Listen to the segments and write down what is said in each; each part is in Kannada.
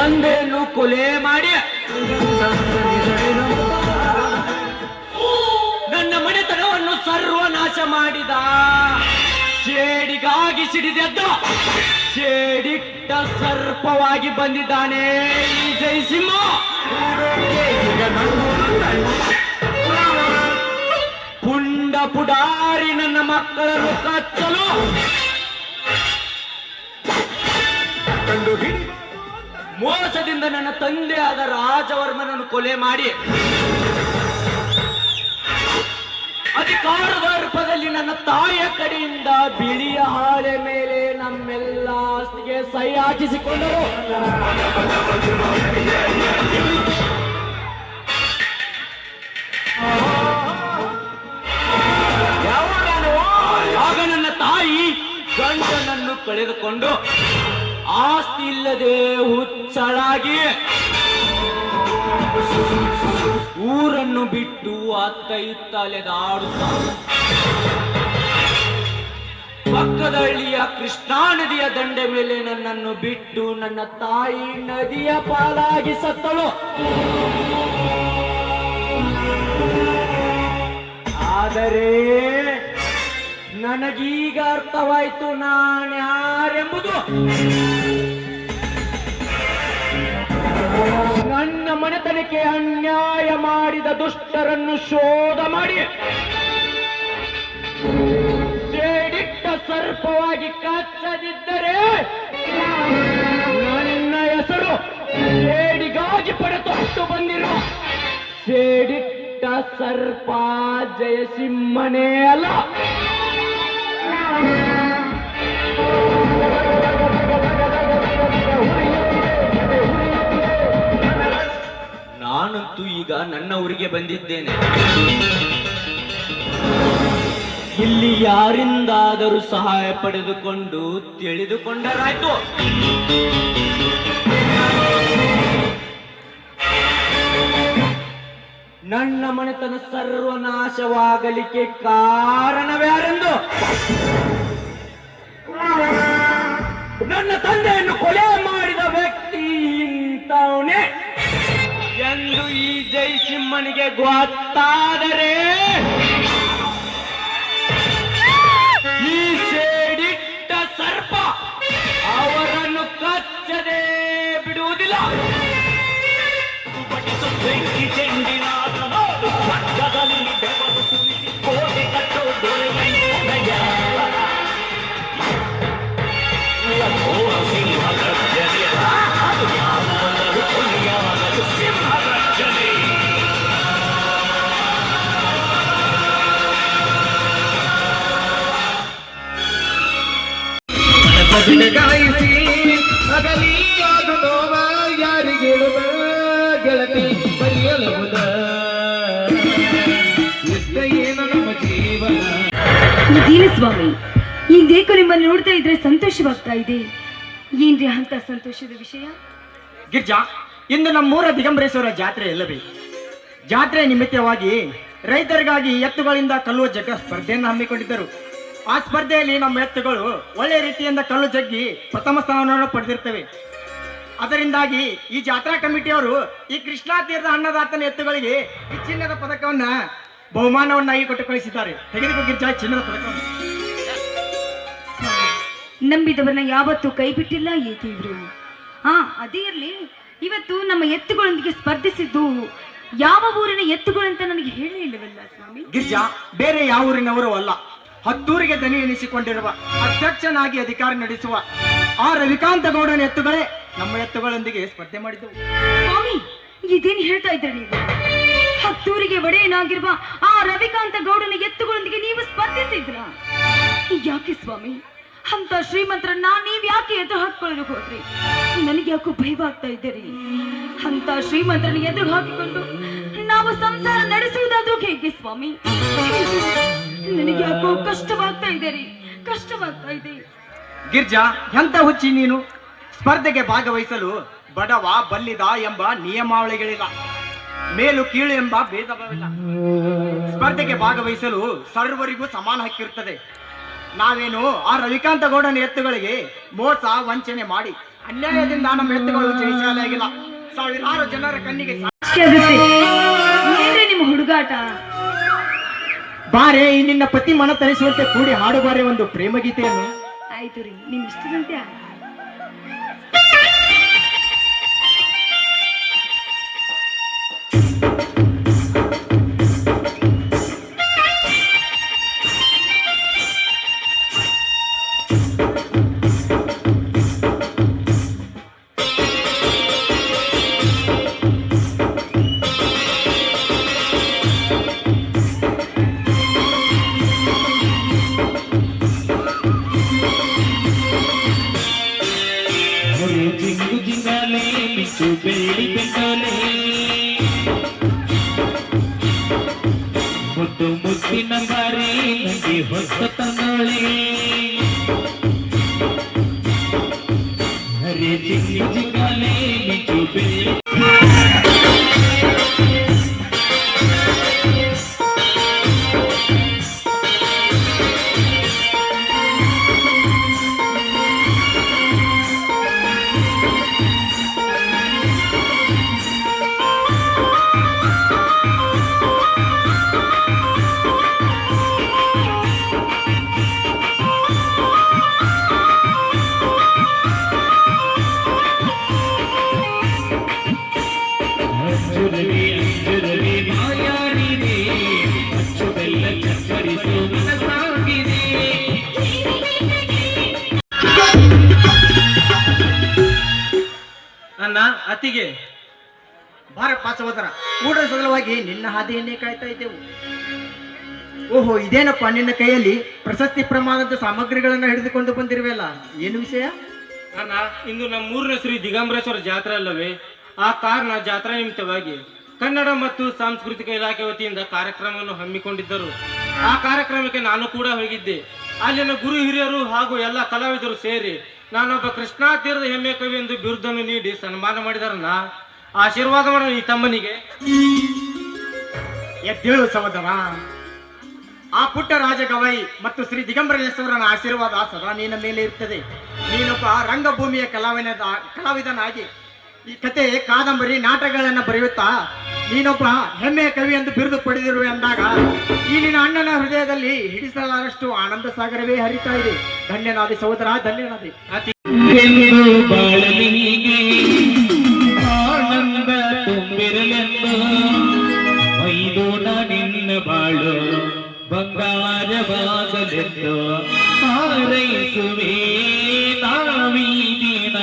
ತಂದೆಯನ್ನು ಕೊಲೆ ಮಾಡಿ ನನ್ನ ಮನೆತನವನ್ನು ಸರ್ವನಾಶ ಮಾಡಿದ ಸೇಡಿಗಾಗಿ ಸಿಡಿದೆದ್ದ ಸೇಡಿಟ್ಟ ಸರ್ಪವಾಗಿ ಬಂದಿದ್ದಾನೆ ಈ ಜಯಸಿಂಹ. ಪುಂಡ ಪುಡಾರಿ ನನ್ನ ಮಕ್ಕಳನ್ನು ಕಚ್ಚಲು ಮೋಸದಿಂದ ನನ್ನ ತಂದೆಯಾದ ರಾಜವರ್ಮನನ್ನು ಕೊಲೆ ಮಾಡಿ ಅಧಿಕಾರದ ರೂಪದಲ್ಲಿ ನನ್ನ ತಾಯಿಯ ಕಡೆಯಿಂದ ಬಿಳಿಯ ಹಾಳೆ ಮೇಲೆ ನಮ್ಮೆಲ್ಲ ಆಸ್ತಿಗೆ ಸಹಿ ಹಾಕಿಸಿಕೊಂಡರು. ಆಗ ನನ್ನ ತಾಯಿ ಗಂಡನನ್ನು ಕಳೆದುಕೊಂಡು ಆಸ್ತಿ ಇಲ್ಲದೆ ಹುಚ್ಚಳಾಗಿ ಊರನ್ನು ಬಿಟ್ಟು ಅತ್ತ ಇತ್ತ ಅಲೆದಾಡುತ್ತ ಪಕ್ಕದ ಹಳ್ಳಿಯ ಕೃಷ್ಣಾ ನದಿಯ ದಂಡೆ ಮೇಲೆ ನನ್ನನ್ನು ಬಿಟ್ಟು ನನ್ನ ತಾಯಿ ನದಿಯ ಪಾಲಾಗಿ ಸತ್ತಳು. ಆದರೆ ನನಗೀಗ ಅರ್ಥವಾಯಿತು ನಾನ್ಯಾರೆಂಬುದು. ನನ್ನ ಮನೆತನಕ್ಕೆ ಅನ್ಯಾಯ ಮಾಡಿದ ದುಷ್ಟರನ್ನು ಶೋಧ ಮಾಡಿ ಸೇಡಿಟ್ಟ ಸರ್ಪವಾಗಿ ಕಚ್ಚದಿದ್ದರೆ ನನ್ನ ಹೆಸರು ಸೇಡಿಗಾಗಿ ಪಡೆದು ಬಂದಿರುವ ಸೇಡಿಟ್ಟ ಸರ್ಪ ಜಯಸಿಂಹನೇ ಅಲ್ಲ. ನಾನಂತೂ ಈಗ ನನ್ನ ಊರಿಗೆ ಬಂದಿದ್ದೇನೆ. ಇಲ್ಲಿ ಯಾರಿಂದಾದರೂ ಸಹಾಯ ಪಡೆದುಕೊಂಡು ತಿಳಿದುಕೊಂಡರಾಯ್ತು. ನನ್ನ ಮನೆತನ ಸರ್ವನಾಶವಾಗಲಿಕ್ಕೆ ಕಾರಣವ್ಯಾರೆಂದು ನನ್ನ ತಂದೆಯನ್ನು ಕೊಲೆ ಮಾಡಿದ ವ್ಯಕ್ತಿ ಇಂಥವನೇ ಎಂದು ಈ ಜಯಸಿಂಹನಿಗೆ ಗೊತ್ತಾದರೆ ಈ ಸೇಡಿಟ್ಟ ಸರ್ಪ ಅವರನ್ನು ಕಚ್ಚದೆ ಬಿಡುವುದಿಲ್ಲ. ಗಾಯಿಸಿ ಅಗಲಿ ಅದು ನೋವ ಯಾರಿಗೇಳುವ ಗೆಳತಿ ಬರೆಯಲುವುದ ಇಷ್ಟ ಏನು ನಮ್ಮ ಜೀವನ. ಇದೇನು ಸ್ವಾಮಿ, ಈಗೇಕೋ ನಿಮ್ಮನ್ನು ನೋಡ್ತಾ ಇದ್ರೆ ಸಂತೋಷವಾಗ್ತಾ ಇದೆ. ಏನ್ರಿ ಅಂತ ಸಂತೋಷದ ವಿಷಯ? ಗಿರ್ಜಾ, ಇಂದು ನಮ್ಮೂರ ದಿಗಂಬರೇಶ್ವರ ಜಾತ್ರೆ ಇಲ್ಲವೇ? ಜಾತ್ರೆ ನಿಮಿತ್ತವಾಗಿ ರೈತರಿಗಾಗಿ ಎತ್ತುಗಳಿಂದ ಕಲ್ಲು ಜಗ್ಗ ಸ್ಪರ್ಧೆಯನ್ನು ಹಮ್ಮಿಕೊಂಡಿದ್ದರು. ಆ ಸ್ಪರ್ಧೆಯಲ್ಲಿ ನಮ್ಮ ಎತ್ತುಗಳು ಒಳ್ಳೆ ರೀತಿಯಿಂದ ಕಲ್ಲು ಜಗ್ಗಿ ಪ್ರಥಮ ಸ್ಥಾನವನ್ನು ಪಡೆದಿರ್ತವೆ. ಅದರಿಂದಾಗಿ ಈ ಜಾತ್ರಾ ಕಮಿಟಿಯವರು ಈ ಕೃಷ್ಣಾ ತೀರದ ಅನ್ನದಾತನ ಎತ್ತುಗಳಿಗೆ ಈ ಚಿನ್ನದ ಪದಕವನ್ನ ಬಹುಮಾನವನ್ನಾಗಿ ಕೊಟ್ಟು ಕಳಿಸಿದ್ದಾರೆ. ತೆಗೆದುಕೋ ಗಿರ್ಜಾ ಚಿನ್ನದ ಪದಕವನ್ನು. ನಂಬಿದವರನ್ನ ಯಾವತ್ತೂ ಕೈ ಬಿಟ್ಟಿಲ್ಲ ಏತಿದ್ರು. ಅದೇ ಇರ್ಲಿ, ಇವತ್ತು ನಮ್ಮ ಎತ್ತುಗಳೊಂದಿಗೆ ಸ್ಪರ್ಧಿಸಿದ್ದು ಯಾವ ಊರಿನ ಎತ್ತುಗಳು ಅಂತ ನನಗೆ ಹೇಳೇ ಇಲ್ಲವಲ್ಲ ಸ್ವಾಮಿ? ಗಿರ್ಜಾ, ಬೇರೆ ಯಾವ ಊರಿನವರು ಅಲ್ಲ, ಹತ್ತೂರಿಗೆ ದನಿ ಎನಿಸಿಕೊಂಡಿರುವ ಅಧ್ಯಕ್ಷನಾಗಿ ಅಧಿಕಾರ ನಡೆಸುವ ಆ ರವಿಕಾಂತ ಗೌಡನ ಎತ್ತುಗಳೇ ನಮ್ಮ ಎತ್ತುಗಳೊಂದಿಗೆ ಸ್ಪರ್ಧೆ ಮಾಡಿದ್ದವು. ಸ್ವಾಮಿ, ಇದೇನು ಹೇಳ್ತಾ ಇದ್ರೆ ನೀವು? ಹತ್ತೂರಿಗೆ ಒಡೆಯನಾಗಿರುವ ಆ ರವಿಕಾಂತ ಗೌಡನ ಎತ್ತುಗಳೊಂದಿಗೆ ನೀವು ಸ್ಪರ್ಧಿಸಿದ್ರ? ಯಾಕೆ ಸ್ವಾಮಿ ಅಂತ ಶ್ರೀಮಂತರನ್ನ ನೀವ್ ಯಾಕೆ ಎದುರು ಹಾಕೊಳ್ಳಲು ಹೋದ್ರಿ? ನನಗೆ ಯಾಕೋ ಭಯವಾಗ್ತಾ ಇದ್ದೀರಿ. ಅಂತ ಶ್ರೀಮಂತರನ್ನ ಎದುರು ಹಾಕಿಕೊಂಡು ನಾವು ಸಂಸಾರ ನಡೆಸುವುದಾದ್ರೂ ಹೇಗೆ ಸ್ವಾಮಿ? ನನಗೆ ಯಾಕೋ ಕಷ್ಟವಾಗ್ತಾ ಇದೆ ರೀ, ಕಷ್ಟವಾಗ್ತಾ ಇದೆ. ಗಿರ್ಜಾ, ಎಂತ ಹುಚ್ಚಿ ನೀನು? ಸ್ಪರ್ಧೆಗೆ ಭಾಗವಹಿಸಲು ಬಡವ ಬಲ್ಲಿದ ಎಂಬ ನಿಯಮಾವಳಿಗಳಿಲ್ಲ, ಮೇಲು ಕೀಳು ಎಂಬ ಭೇದ ಭಾವವಿಲ್ಲ. ಸ್ಪರ್ಧೆಗೆ ಭಾಗವಹಿಸಲು ಸರ್ವರಿಗೂ ಸಮಾನ ಹಕ್ಕಿರುತ್ತದೆ. ನಾವೇನು ಆ ರವಿಕಾಂತ ಗೌಡನ ಎತ್ತುಗಳಿಗೆ ಮೋಸ ವಂಚನೆ ಮಾಡಿ ಅನ್ಯಾಯದಿಂದ ನಮ್ಮ ಎತ್ತುಗಳು ಜಯಿಸಲಾಗಿಲ್ಲ. ಸಾವಿರಾರು ಜನರ ಕಣ್ಣಿಗೆ ಅಷ್ಟೇ ಆಗುತ್ತೆ. ಏನ್ರಿ ನಿಮ್ಮ ಹುಡುಗಾಟ? ಬಾರೆ ಈ ನಿನ್ನ ಪತಿ ಮನ ತರಿಸುವಂತೆ ಕೂಡಿ ಹಾಡುಬಾರೆ ಒಂದು ಪ್ರೇಮ ಗೀತೆಯನ್ನು. ಆಯ್ತು ರೀ, ನಿಮ್ ಇಷ್ಟದಂತೆ ಜಿಂಗು ಜಿಂಗಾಲೆ ಮಿಂಚು ಬೆಳ್ಳಿ ಬೆಂಡೋಲೆ ಮುದ್ದು ಮುದ್ದಿನ ಬಾರಿ ನಂಗೆ ಹೊಸ ತಂದೋಳೆ ಹರೇ ಜಿಂಗು ಜಿಂಗಾಲೆ ಮಿಂಚು ಬೆಳ್ಳಿ ಅಂಜುರವಿ ಮಾಯಾಡಿದೆ ಅಚ್ಚು ಬೆಲ್ಲ ಚಕ್ಕರಿಸು ಮನಸಾಗಿದೆ ನನ್ನ ಅತ್ತಿಗೆ ಬಾರಪ್ಪ ಸಹೋದರ, ಊಟದ ಸಲುವಾಗಿ ನಿನ್ನ ಹಾದಿಯನ್ನೇ ಕಾಯ್ತಾ ಇದ್ದೆವು. ಓಹೋ, ಇದೇನಪ್ಪ ನಿನ್ನ ಕೈಯಲ್ಲಿ ಪ್ರಶಸ್ತಿ ಪ್ರಮಾಣದ ಸಾಮಗ್ರಿಗಳನ್ನ ಹಿಡಿದುಕೊಂಡು ಬಂದಿರುವೆಲ್ಲ, ಏನು ವಿಷಯ? ಅಣ್ಣ, ಇಂದು ನಮ್ಮ ಊರಿನ ಶ್ರೀ ದಿಗಂಬರೇಶ್ವರ ಜಾತ್ರೆ ಅಲ್ಲವೇ? ಆ ಕಾರಣ ಜಾತ್ರಾ ನಿಮಿತ್ತವಾಗಿ ಕನ್ನಡ ಮತ್ತು ಸಾಂಸ್ಕೃತಿಕ ಇಲಾಖೆ ವತಿಯಿಂದ ಕಾರ್ಯಕ್ರಮವನ್ನು ಹಮ್ಮಿಕೊಂಡಿದ್ದರು. ಆ ಕಾರ್ಯಕ್ರಮಕ್ಕೆ ನಾನು ಕೂಡ ಹೋಗಿದ್ದೆ. ಅಲ್ಲಿನ ಗುರು ಹಿರಿಯರು ಹಾಗೂ ಎಲ್ಲ ಕಲಾವಿದರು ಸೇರಿ ನಾನೊಬ್ಬ ಕೃಷ್ಣಾ ತೀರದ ಹೆಮ್ಮೆ ಕವಿ ಎಂದು ಬಿರುದನ್ನು ನೀಡಿ ಸನ್ಮಾನ ಮಾಡಿದಾರಣ್ಣ. ಆಶೀರ್ವಾದ ಮಾಡೋಣ ಈ ತಮ್ಮನಿಗೆ. ಎದ್ದೇಳು ಸಹೋದರ, ಆ ಪುಟ್ಟ ರಾಜ ಗವಾಯಿ ಮತ್ತು ಶ್ರೀ ದಿಗಂಬರೇಶ್ವರನ ಆಶೀರ್ವಾದ ಸದಾ ನಿನ್ನ ಮೇಲೆ ಇರ್ತದೆ. ನೀನೊಬ್ಬ ರಂಗಭೂಮಿಯ ಕಲಾವಿದನಾಗಿ ಈ ಕತೆ, ಕಾದಂಬರಿ, ನಾಟಕಗಳನ್ನ ಬರೆಯುತ್ತಾ ನೀನೊಬ್ಬ ಹೆಮ್ಮೆಯ ಕವಿ ಎಂದು ಬಿರುದು ಪಡೆದಿರುವೆ ಅಂದಾಗ ಈ ನಿನ್ನ ಅಣ್ಣನ ಹೃದಯದಲ್ಲಿ ಹಿಡಿಸಲಾರಷ್ಟು ಆನಂದ ಸಾಗರವೇ ಹರಿತಾ ಇದೆ. ಧನ್ಯನಾದಿ ಸಹೋದರ, ಧನ್ಯನಾದಿ. ಎಂದು ಬಾಳಲಿಗೆ ಆನಂದ ತುಂಬಿರಲೆಂದು ಮೈದೋಣ ನಿನ್ನ ಬಾಳು ಬಂಗಾರವಾಗಲೆಂದು ಹಾರೈಸುವೆ ನಾವೀ ದಿನ.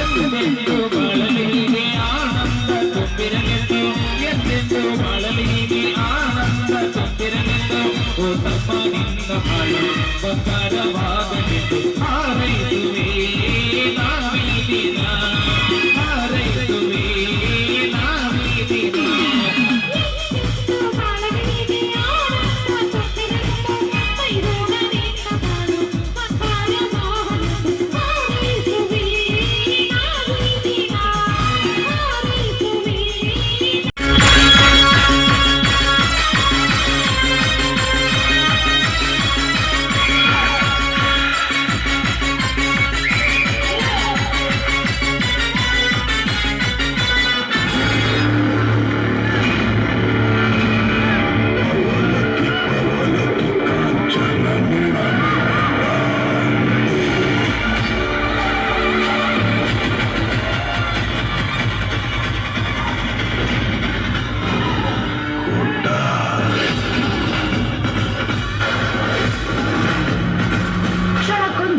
ಎಂದೆಂದು ಬಾಳಲಿಗೆ ಆನಂದ ತುಂಬಿರಲೆಂದು, ಎಂದೆಂದು ಬಾಳಲಿಗೆ ಆನಂದ ತುಂಬಿರಲೆಂದು, ಓ ತಮ್ಮ ನಿನ್ನ ಬಾಳು ಬಂಗಾರವಾಗಲೆಂದು ಹಾರೈಸುವೆ ನಾವೀ ದಿನ, ಹಾರೈಸುವೆ ನಾವೀ ದಿನ.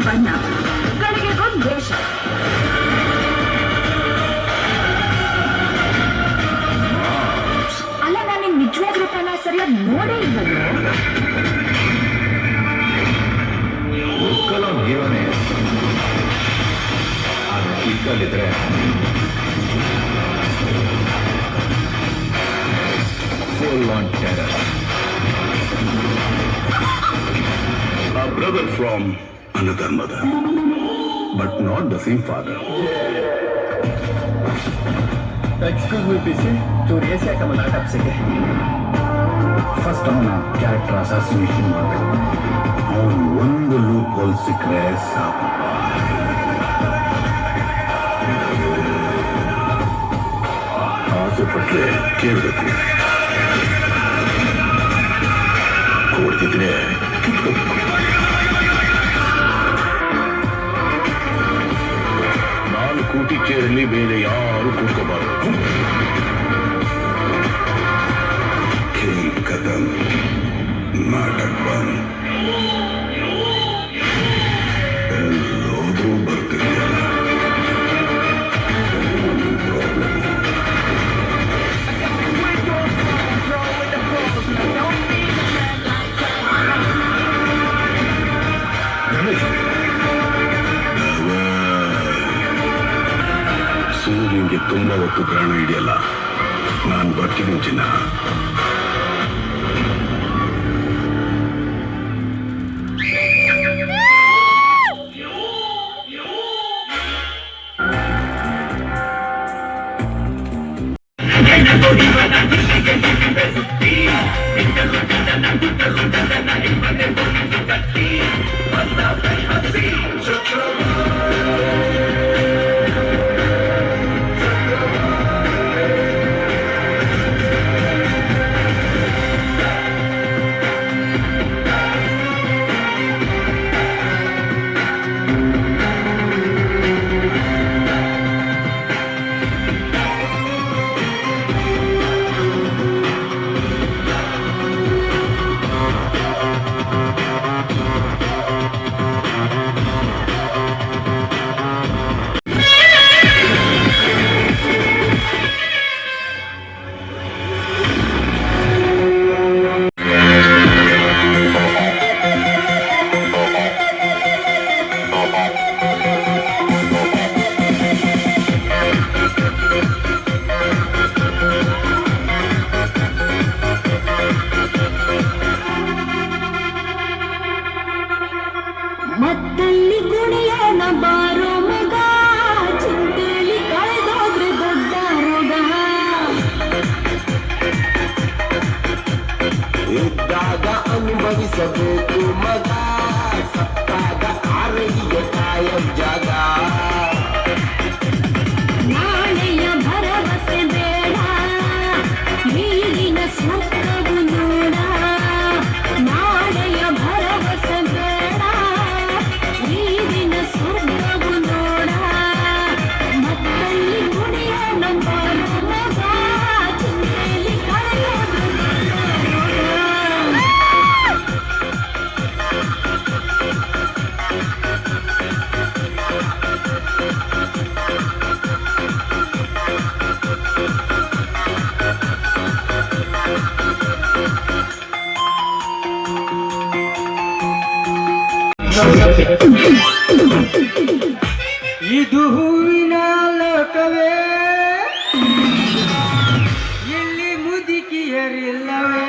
ಬಣ್ಣ, ಗಳಿಗೆಗೊಂದು ವೇಷ. ಅಲ್ಲ, ನಾನು ನಿಜವಾದ ರೂಪನ ಸರಿಯಾಗಿ ನೋಡೇ ಇಲ್ಲವೋ? ಹೀರೋನೇ ಇಕ್ಕಲ್ಲಿದ್ರೆ full on terror. A brother from another mother. but not the same father. Excuse me P C ಚೂರು ಎ ಸಿ ಹಾಕಮ್ಮ ಲ್ಯಾಪ್ಟಾಪ್ಸಿಗೆ. ಫಸ್ಟ್ ಅವನ ಕ್ಯಾರೆಕ್ಟರ್ ಅಸಾಸಿನೇಷನ್ ಮಾಡಬೇಕು. ಅವನು ಒಂದು ಲೂಪ್ ಹೋಲ್ ಸಿಕ್ಕರೆ ಸಾಕು. ಆಸೆ ಪಟ್ರೆ ಕೇಳಬೇಕು, ಕೊಡ್ತಿದ್ರೆ ಕಿತ್ಕೋಬೇಕು. 4 ಕೋಟಿ ಚೇರಲ್ಲಿ ಬೇರೆ ಯಾರು ಕೂತ್ಕೋಬಾರದು. खेल खत्म, नाटक बंद. ಎಲ್ಲೋದ್ರೂ ಬರ್ತಿರ್ಲಿಲ್ಲ. ಸೂರ್ಯನಿಗೆ ತುಂಬಾ ಹೊತ್ತು ಪ್ರಾಣ ಹಿಡಿಯಲ್ಲ. ನಾನು ಬರ್ತೀನಿ ಚಿನ್ನ. ಮತ್ತಲ್ಲಿ ಕುಣಿಯೋಣ ಬಾರೋ ಮಗ, ಚಿಂತೆಲಿ ಕಳೆದೋದ್ರೆ ದೊಡ್ಡ ರೋಗ. ಇದ್ದಾಗ ಅನುಭವಿಸಬೇಕು ಮಗ, ಸತ್ತಾಗ ಆರೈಯ ಕಾಯಂ ಜಾಗ. ನಾಳೆಯ ಭರವಸೆ ಬೇಡ, ಈಗಿನ ಸ್ವಪ್ನವು ನೋಡ. ನಾಳೆಯ ಭರವಸೆ ಬೇಡ, ಈಗಿನ ಸ್ವಪ್ನವು ನೋಡ. ಮತ್ತಲ್ಲಿ ಕುಣಿಯೋಣ ಬಾರೋ ಮಗ, ಚಿಂತೆಲಿ ಕಳೆದೋದ್ರೆ ಇದು ಹೂವಿನ ಲೋಕವೇ, ಇಲ್ಲಿ ಮುದುಕಿಯರಿಲ್ಲವೇ.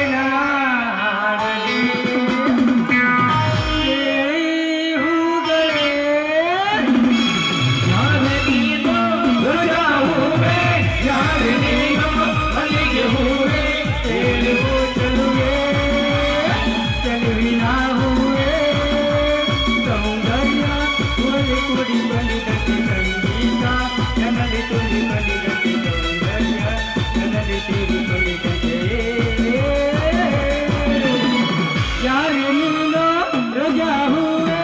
ಏನಾಡಲಿ ಈ ಹೂಗಳೇ, ಯಾರೇ ನೀನು ರೋಜಾ ಹೂವೇ, ಯಾರೇ ನೀನು ಮಲ್ಲಿಗೆ ಹೂವೇ, ಹೇಳುವ ಚೆಲುವೆ, ಚೆಲುವಿನ ಹೂವೇ. ಸೌಂದರ್ಯ ಒಲಿ ಕುಡಿ ಬಲಿದಂತೆ ಸಂಗೀತ, ನನ್ನಲ್ಲಿ ತುಳಿ ಬಲಿದಂತೆ ಸೌಂದರ್ಯ, ನನ್ನಲ್ಲಿ ತೀರಿ ಬಲಿದಂತೆ. ಯಾರೇ ನೀನು ರೋಜಾ ಹೂವೇ,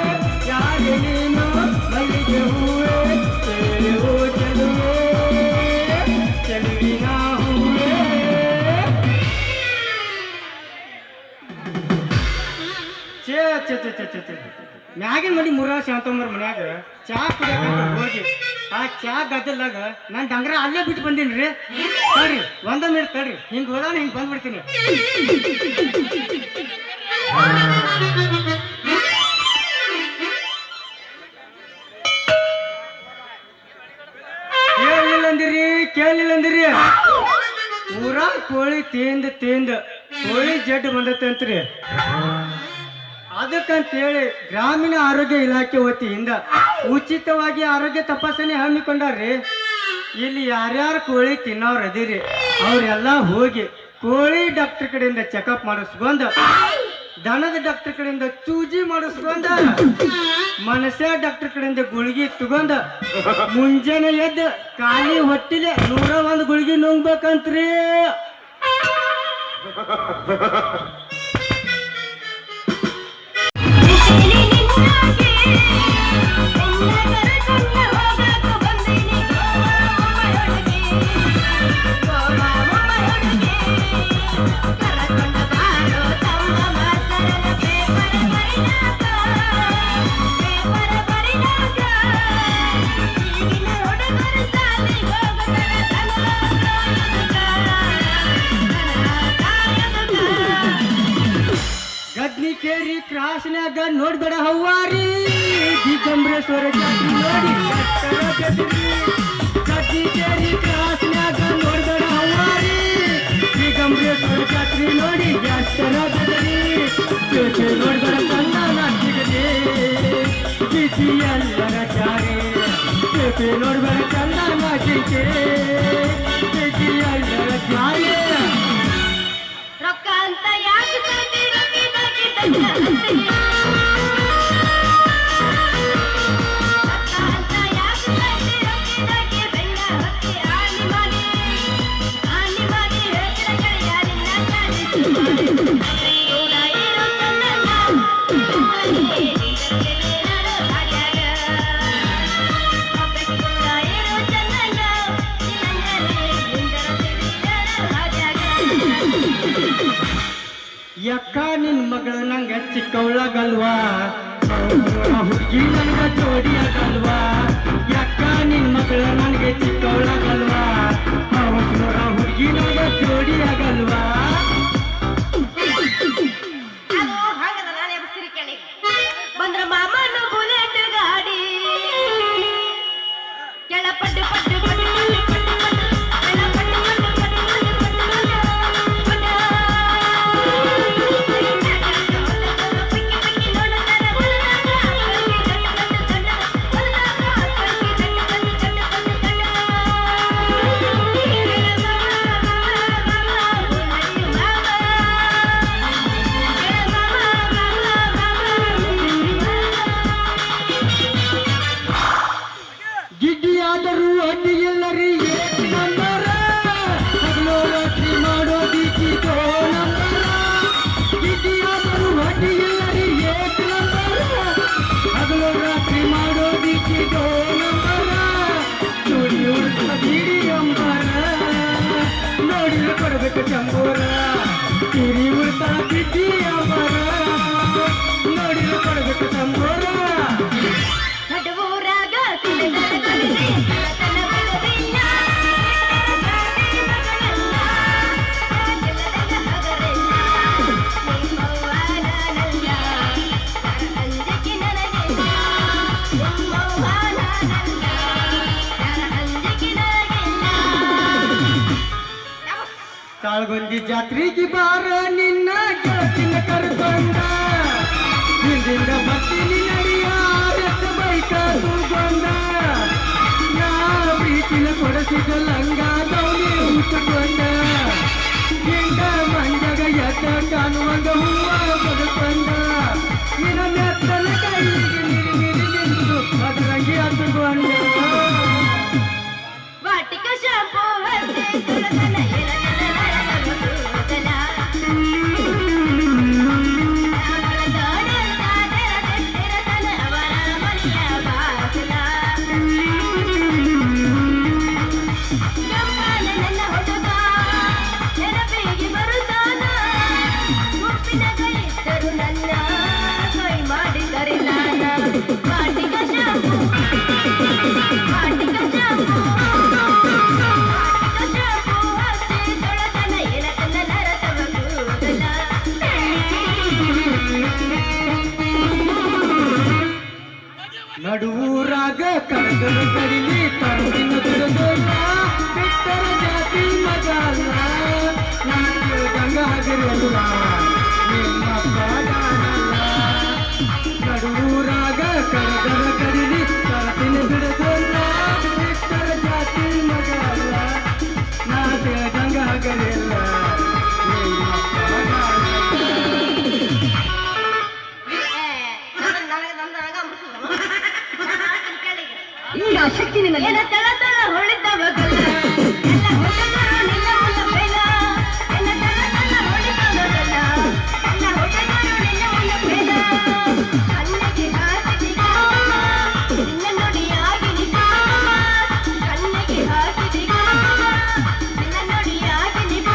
ಯಾರೇ ನೀನು ಮಲ್ಲಿಗೆ ಹೂವೇ, ಹೇಳುವ ಚೆಲುವೆ, ಚೆಲುವಿನ ಹೂವೇ. ಮ್ಯಾಗಿನ ಮನಿ ಮುರ ಶಾಂತಮ್ಮರ ಮನ್ಯಾಗ ಚಾ ಕುಡಿಯಕ ಹೋಗಿ ಆ ಚಾ ಗದ್ದಲಾಗ ನಾನು ಡಂಗ್ರ ಅಲ್ಲೇ ಬಿಟ್ಟು ಬಂದೀನಿ ರೀ. ತಡ್ರಿ ಒಂದ ಮಿನಿಟ್ ತಡ್ರಿ, ಹಿಂಗೆ ಹೋದಾನ ಹಿಂಗೆ ಬಂದ್ಬಿಡ್ತೀನಿ. ಕೇಳಿಲ್ಲ ಅಂದಿರಿ, ಕೇಳಿಲ್ಲ ಅಂದಿರಿ. ಊರಾಗ ಕೋಳಿ ತೇಂದ ಕೋಳಿ ಜಡ್ಡು ಬಂದತ್ತೆ ಅಂತ್ರಿ. ಅದಕ್ಕಂತೇಳಿ ಗ್ರಾಮೀಣ ಆರೋಗ್ಯ ಇಲಾಖೆ ವತಿಯಿಂದ ಉಚಿತವಾಗಿ ಆರೋಗ್ಯ ತಪಾಸಣೆ ಹಮ್ಮಿಕೊಂಡಾರ್ರಿ. ಇಲ್ಲಿ ಯಾರ್ಯಾರು ಕೋಳಿ ತಿನ್ನೋರು ಅದಿರಿ ಅವ್ರೆಲ್ಲ ಹೋಗಿ ಕೋಳಿ ಡಾಕ್ಟರ್ ಕಡೆಯಿಂದ ಚೆಕಪ್ ಮಾಡಿಸ್ಕೊಂಡ, ದನದ ಡಾಕ್ಟರ್ ಕಡೆಯಿಂದ ಚೂಜಿ ಮಾಡಿಸ್ಕೊಂಡ, ಮನುಷ್ಯ ಡಾಕ್ಟರ್ ಕಡೆಯಿಂದ ಗುಳಿಗೆ ತಗೊಂಡ ಮುಂಜಾನೆ ಎದ್ದು ಖಾಲಿ ಹೊಟ್ಟಿಲೆ 101 ಗುಳಿಗೆ ನುಂಗ್ಬೇಕಂತ್ರಿ. ಗದ್ನಿಕೇರಿ ಕ್ರಾಸ್ನ್ಯಾಗ ನೋಡ್ಬೇಡ ಹವ್ವಾರಿ, ದಿಗಂಬರೇಶ್ವರ ಜಾತ್ರೆ ನೋಡಿ ಕಟ್ಟಡ ಬೆದರಿ. ಗದ್ನಿಕೇರಿ ಕ್ರಾಸ್ನ್ಯಾಗ ನೋಡ್ಬೇಡ ಹವ್ವಾರಿ, ದಿಗಂಬರೇಶ್ವರ ಜಾತ್ರೆ ನೋಡಿ ಕಟ್ಟಡ ಬೆದರಿ. ಪೇಟೆ ನೋಡ್ಬೇಡ ಕಣ್ಣ ನಾಚಿಗದೆ ಬಿಸಿ ಎಲ್ಲರ ಜಾರಿ, ಪೇಟೆ ನೋಡ್ಬೇಡ ಕಣ್ಣ ನಾಚಿಗೆ ಬಿಸಿ ಎಲ್ಲರ ಜಾರಿ. ರೊಕ್ಕ ಅಂತ ಯಾಕೆ ಸಾಧ್ಯ ರೊಕ್ಕಿದಾಗಿ ತನ್ನ ಯಕ್ಕ ನಿನ್ ಮಗಳು ನಂಗೆ ಚಿಕ್ಕವಳಗಲ್ವಾ, ಹುಡುಗಿ ನನಗ ಜೋಡಿಯಾಗಲ್ವಾ. ಯಕ್ಕ ನಿನ್ ಮಗಳು ನನಗೆ ಚಿಕ್ಕವಳಗಲ್ವಾ, ಹುಡುಗಿ ನನಗ ಜೋಡಿಯಾಗಲ್ವಾ. ಬಂದ್ರ ಮಾಮನ ಬುಲೆಟ್ ಗಾಡಿ ಕೆಳ ಪಡ್ಡು ಪಡ್ಡು ಪಡ್ಡು ಪಡ್ಡು ಪಡ್ಡು ಪಡ್ಡು ಕೆಳ ಪಡ್ಡು ಪಡ್ಡು ಪಡ್ಡು ಪಡ್ಡು ಪಡ್ಡು ಗಿಡ್ಡಿಯಾದರೂ ಅಡ್ಡಿ ಎಲ್ಲರಿ ಏಕ್ ನಂಬರ, ಹಗಲು ರಾತ್ರಿ ಮಾಡೋದಿಕ್ಕಿದೋ ನಂಬರ. ಗಿಡ್ಡಿಯಾದರೂ ಅಡ್ಡಿ ಎಲ್ಲರಿ ಏಕ್ ನಂಬರ, ಹಗಲು ರಾತ್ರಿ ಮಾಡೋದಿಕ್ಕಿದೋ ನಂಬರ. ನೋಡಿ ಉಳ್ತ ಬಿಡಿ ಅಂಬರ, ನೋಡಿದ್ರೆ ಕೊಡಬೇಕು ಚಂಬೋರ. ಕಿರಿ ಉಳ್ತ ಬಿಡ್ಡಿ ಅಂಬರ, ನೋಡಿದ್ರೆ ಕೊಡಬೇಕು ಚಂಬೋರ. ನಡುವೂರಾಗ ತಿಳಿದರೆ ತಿಳಿದೆ ತನ ಬಿಡುವಿಲ್ಲ, ಮಗನಲ್ಲ ಗೆಲ್ಲದ ಹಗರಲ್ಲ, ನಿಮ್ಮವ್ವ ನಾನಲ್ಲ ಅಂಜಿಕೆ ನನಗಿಲ್ಲ, ನಿಮ್ಮವ್ವ ನಾನಲ್ಲ ಅಂಜಿಕೆ ನನಗಿಲ್ಲ. ತಾಳ್ಗೊಂದಿ ಜಾತ್ರೆಗೆ ಬಾರ ನಿನ್ನ ಗೆಳತಿನ ಕರ್ಕೊಂಡ, ಹಿಂದಿಂದ ಬರ್ತೀನಿ ನಡಿಯ ಬೈಕ ತಗೊಂಡ. ನಾ ಪ್ರೀತಿನ ಕೊಡಿಸಿದ ಲಂಗ ದೌನಿ ಉಟ್ಟುಕೊಂಡ, ಹಿಂದ ಮಂಜಗ ಎದ್ದ ಕಾಣುವಂಗ ಹೂವ ಬದುಕೊಂಡ. ನಿನ್ನ ನೆತ್ತಲ ಕೈಗೆ ಮಿರಿ ಮಿರಿ ನಿಂತು ಅದರಂಗಿ ಹತ್ತುಕೊಂಡ. ವಾಟಿಕ ಶಾಂಪೂ ಹಚ್ಚಿ ತುಳಸನ ಎಲಗನ ನರನ ಕೂದಲ, ಅವರ ಮನೆಯ ಬಾಗಿಲ. ಕೆಂಪನ ನನ್ನ ಹುಡುಗ ನೆನಪಿಗೆ ಬರುತ್ತಾನ, ಉಪ್ಪಿನ ಕೈ ಇದ್ದರು ನನ್ನ ಕೈ ಮಾಡಿದರೆ ನಾನ. ವಾಟಿಕ ಶಾಂಪೂ ವಾಟಿಕ ಶಾಂಪೂ ವಾಟಿಕ ಶಾಂಪೂ ಹಚ್ಚಿ ತೊಳಸನ ಎಲಗನ ನರತವ ಕೂದಲ. ನಡುವೂರಾಗ ಕಡಗಲು ಕಡಿಲಿ ತರುದಿನ ದುಡದಲ್ಲ, ಬಿಟ್ಟರ ಜಾತಿ ಮಗ ಅಲ್ಲ. ನಾನು ಗಂಗ ಆಗಿರಲ್ಲ ನಿಮ್ಮ ಪಾದಲ್ಲ. ಏನ ತಳ ತಳ ಹೊಳಿತವ ಗಲ್ಲ ಎಲ್ಲ ಹೊಟ್ಟೆಗಳು ನಿನ್ನ ಮುನ್ನ ಬೇಲ ಏನ ತಳ ತಳ ಹೊಳಿತವ ಗಲ್ಲ ಎಲ್ಲ ಹೊಟ್ಟೆಗಳು ನಿನ್ನ ಮುನ್ನ ಬೇಲ ಕಣ್ಣಿಗೆ ಹಾಕಿದ ನಿನ್ನ ನುಡಿಯಾಗಿ ನಿಜ ಕಣ್ಣಿಗೆ ಹಾಕಿದ ನಿನ್ನ ನುಡಿಯಾಗಿ ನಿಜ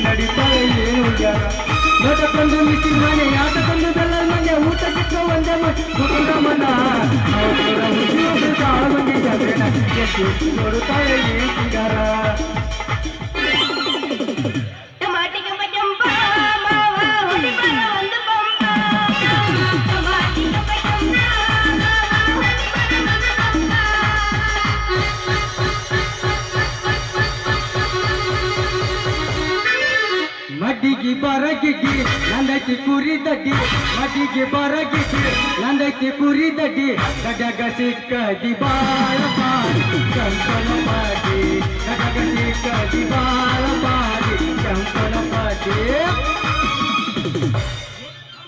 ನಡೀತಾಳೆ ಏನು ಉದ್ಯಾನ ನೋಟಕ್ಕೊಂದು ಮಿಸ್ಸಿನ ಮನೆ ಆಟಕ್ಕೊಂದು ಬೆಲ್ಲ ಮನೆ ಊಟಕ್ಕೆ ಒಂದೇ ಮನ ನೋಡುತ್ತಾಳೆ ಏನ್ ಸಿಂಗಾರ ಟಮಾಟಿಗೆ ಬಜಂಬ ಮಾವ ಹೊಡಿ ಬರ ಒಂದು ಬಂಬ ಟಮಾಟಿಗೆ ಬಜಂಬ ಮಡ್ಡಿಗೆ ಬರಗಿಡ್ಡಿ ನಂದೈತಿ ಕುರಿದಡ್ಡಿ ಮಡ್ಡಿಗೆ ಬರಗಿಡ್ಡಿ ನಂದೈತಿ ಕುರಿದಡ್ಡಿ ಗಡಗ ಸಿಕ್ಕದಿ ಬಾಳ ಬಾರಿ ಚಂಪನ ಪಾಡಿ ಗಡಗ ಸಿಕ್ಕದಿ ಬಾಳ ಬಾರಿ ಚಂಪನ ಪಾಡಿ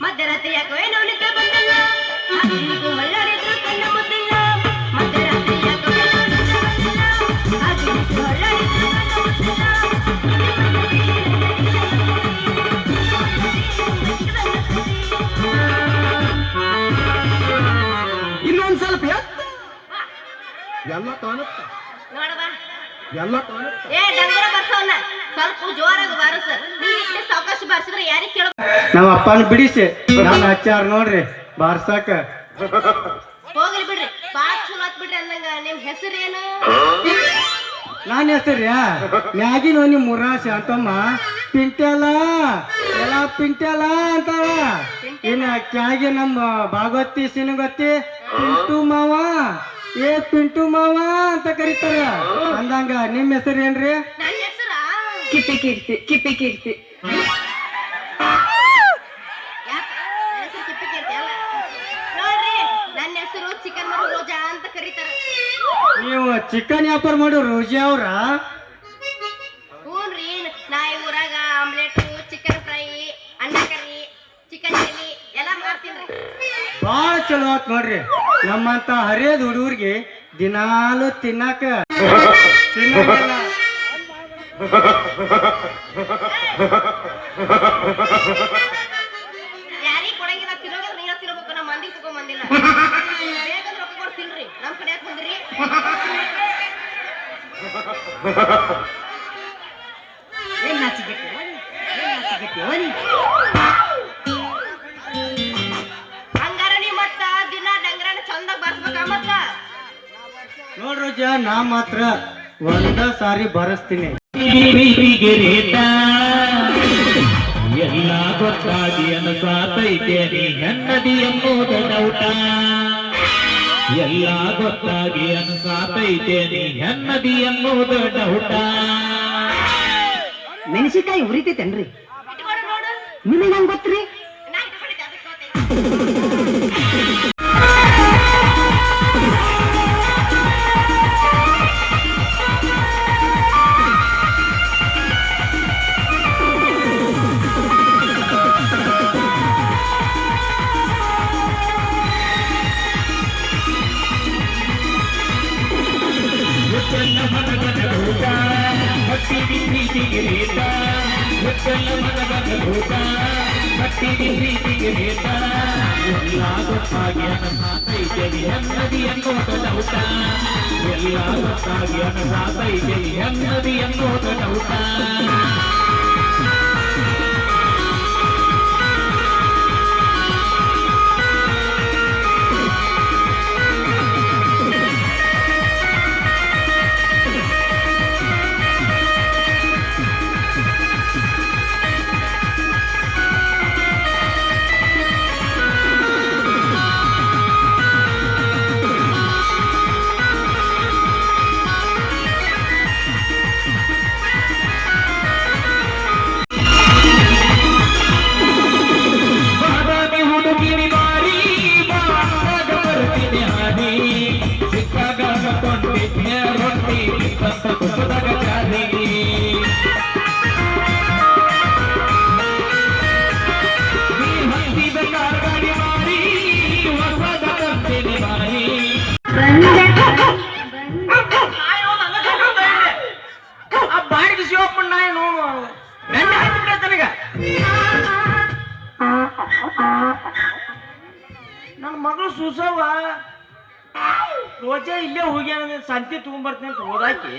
ಮಧ್ಯರಾತ್ರಿ ಯಾಕೋ ಏನೋ ನಿದ್ದೆ ಬಂದಿಲ್ಲ ಆಗಿಗೂ ಹೊಳ್ಳಾಡಿದ್ರು ಕಣ್ಣ ಮುದ್ದಿಲ್ಲ ಮಧ್ಯರಾತ್ರಿ ಯಾಕೋ ಏನೋ ನಿದ್ದೆ ಬಂದಿಲ್ಲ ಆಗಿಗೂ ಹೊಳ್ಳಾಡಿದ್ರು ಕಣ್ಣ ಇನ್ನೊಂದ್ ಸ್ವಲ್ಪ ಎಲ್ಲ ಕಾಣುತ್ತ ನೋಡವಾ ಎಲ್ಲ ಕಾಣುತ್ತ ಏ ಡಂಗರ ಬರ್ಸವನ್ನ ಸ್ವಲ್ಪ ಜೋರಾಗಿ ಬಾರಸ ನೀ ಇಷ್ಟೇ ಸಾವಕಾಶ ಬಾರಿಸಿದ್ರೆ ಯಾರಿಗೆ ಕೇಳ ನಮ್ಮ ಅಪ್ಪನ ಬಿಡಿಸಿ ನಾನು ಹಚ್ಚಾರ ನೋಡ್ರಿ ಬಾರ್ಸಾಕ ಹೋಗ್ಲಿ ಬಿಡ್ರಿ ಬಾಳ ಚಲೋ ಆತ್ ಬಿಡ್ರಿ ಅಂದಂಗ ನಿಮ್ ಹೆಸರೇನು ನಾನು ಹೆಸರ್ಯಾ ಮ್ಯಾಗಿನ ನಿಮ್ ಮುರಾಶಿ ಅಂತಮ್ಮ ಪಿಂಟ್ಯಾಲ ಎಲ್ಲ ಪಿಂಟ್ಯಾಲ ಅಂತಾಳ ಇನ್ನ ಕೆಳಗೆ ನಮ್ಮ ಭಾಗವತಿ ಸಿನಗತ್ತಿ ಪಿಂಟು ಮಾವ ಏ ಪಿಂಟು ಮಾವ ಅಂತ ಕರೀತಾರ ಅಂದಂಗ ನಿಮ್ ಹೆಸರು ಏನ್ರಿ ನನ್ನ ಹೆಸರ ಕಿಪಿ ಕೀರ್ತಿ ಕಿಪಿ ಕೀರ್ತಿ ನೋಡ್ರಿ ನನ್ನ ಹೆಸರು ಚಿಕನ್ ಮರು ರೋಜಾ ಅಂತ ಕರೀತಾರ ನೀವು ಚಿಕನ್ ವ್ಯಾಪಾರ ಮಾಡೋ ರೋಜಿ ಅವ್ರ ಹ್ಞೂನ್ರಿ ನಾ ಈ ಊರಾಗ ಆಮ್ಲೆಟ್ ಚಿಕನ್ ಫ್ರೈ ಅನ್ನ ಕರಿ ಚಿಕನ್ ಚಿಲ್ಲಿ ಎಲ್ಲ ಮಾಡ್ತೀನಿ ಬಾಳ ಚಲೋ ಆತ್ ನೋಡ್ರಿ ನಮ್ಮಂತ ಹರಿಯದ ಹುಡುಗರಿಗೆ ದಿನಾಲು ತಿನ್ನಾಕ ತಿನ್ನಂಗಿಲ್ಲ. ಯಾರಿಗೆ ಕೊಡಂಗಿಲ್ಲ ತಿನ್ನೋಗಿಲ್ಲ ನೀನ ತಿನ್ಬೇಕು ನಮ್ಮ ಮಂದಿಗೆ ತಗೊಂಡ್ ಬಂದಿಲ್ಲ ಬೇಕಂದ್ರೆ ರೊಕ್ಕ ಕೊಟ್ಟು ತಿನ್ರಿ ನಮ್ಮ ಕಡೆ ಯಾಕೆ ಬಂದಿರಿ ಏನ್ ನಾಚಿಕೆಟ್ಟಿ? ಹಂಗಾರ ನೀ ಮತ್ತ ದಿನ ಡಂಗರನ ಚಂದಾಗ ಬರ್ಸ್ಬೇಕ ಮತ್ತ ನೋಡ್ರೋಜ ನಾ ಮಾತ್ರ ಒಂದ ಸಾರಿ ಬರಸ್ತೀನಿ ಪ್ರೀತಿಗೆ ರೇಟ ಎಲ್ಲ ಗೊತ್ತಾಗಿ ಅನಸಾತೈತೆ ನೀ ಹೆಣ್ಣದಿ ಎಂಬುದು ಡೌಟ ಎಲ್ಲ ಗೊತ್ತಾಗಿ ಅನಸಾತೈತೆ ನೀ ಹೆಣ್ಣದಿ ಎಂಬುದು ಡೌಟ ಮೆಣಸಿಕಾಯಿ ಉರಿತೈತೇನ್ರಿ ಇಟ್ಕೊಂಡು ನೋಡು ನಿಮಗೆ ನಂಗೆ ಗೊತ್ತ್ರಿ ನಾ ಇಟ್ಕೊಂಡಿದ್ದೆ ಅದಕ್ಕೆ ಎಲ್ಲ ಮನಗನ ಊಟ ಹಟ್ಟಿಗೆ ಪ್ರೀತಿಗೆ ರೇಟ ಎಲ್ಲ ಮನಗನ ಊಟ ಹಟ್ಟಿಗೆ ಪ್ರೀತಿಗೆ ರೇಟ ಎಲ್ಲ ಗೊತ್ತಾಗಿ ಅನಸಾತೈತೆ ನೀ ಹೆಣ್ಣದಿ ಎಂಬುದು ಡೌಟ ಎಲ್ಲ ಗೊತ್ತಾಗಿ ಅನಸಾತೈತೆ ನೀ ಹೆಣ್ಣದಿ ಎಂಬುದು ಡೌಟ ನನ್ನ ಮಗಳು ಸುಸವ ರೋಜ ಇಲ್ಲೇ ಹೋಗ್ಯಾನ ಸಂತಿ ತಗೊಂಡ್ಬರ್ತೀನಿ ಅಂತ ಹೋದಾಕಿ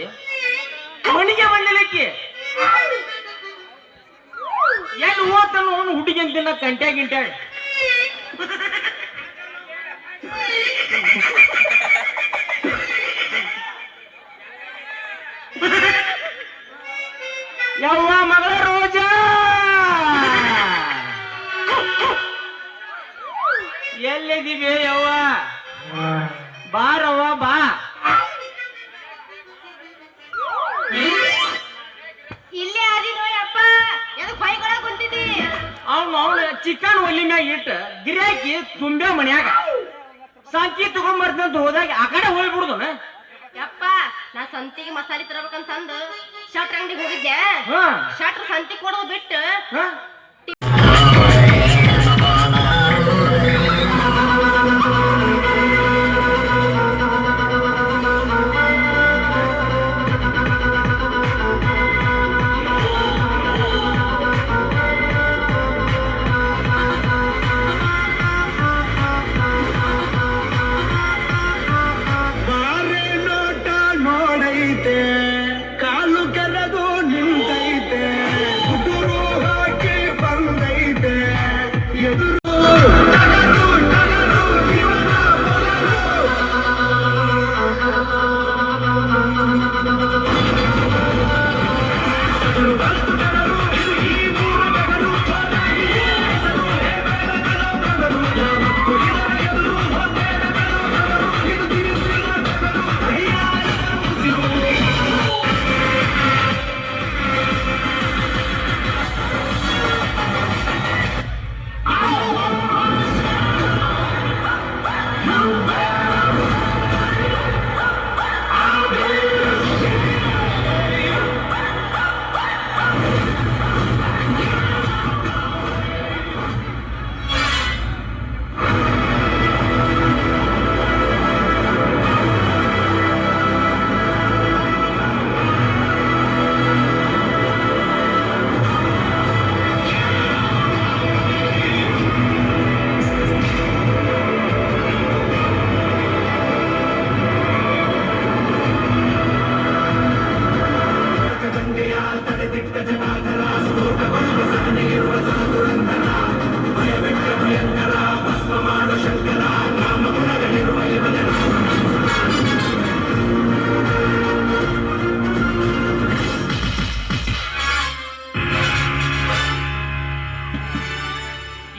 ಮನೆಗೆ ಬಂದಿಲ್ಲಕ್ಕಿ ಎಲ್ಲಿ ಹೋಗ್ತಾನ ಅವನು ಹುಡುಗಿ ಅಂತಿನ ಕಂಟ್ಯಾ ಗಿಂಟ್ಯಾ ಯವ್ವ ಮಗಳ ರೋಜಾ ಎಲ್ಲಿದ್ದೀವಿ ಯವ್ವ ಬಾರವ್ವ ಬಾ ಇಲ್ಲೇ ಆದಿನೋ ಅಪ್ಪ ಎದಕ್ ಬೈಕೊಳ ಕುಂತಿದ್ದಿ ಅವನು ಚಿಕನ್ ಒಲಿ ಮ್ಯಾಗ ಇಟ್ಟು ಗಿರಾಕಿ ತುಂಬೆ ಮನ್ಯಾಗ ಸಂತಿ ತಗೊಂಡ್ಬರ್ತಂತ ಹೋದಾಗ ಆ ಕಡೆ ಹೋಗ್ಬಿಡುದನ ಯಪ್ಪ ನಾ ಸಂತಿಗೆ ಮಸಾಲೆ ತರಬೇಕಂತಂದು ಶಟ್ರ್ ಅಂಗಡಿಗೆ ಹೋಗಿದ್ದೆ ಹಾ ಶಟ್ರ್ ಸಂತಿ ಕೊಡೋದು ಬಿಟ್ಟು ಹಾ ಬಾರೆ ನೋಟ ನೋಡೈತೆ ಕಾಲು ಕೆರದು ನಿಂತೈತೆ ಹುಡುರು ಹಾಕಿ ಬಂದೈತೆ ಎದುರು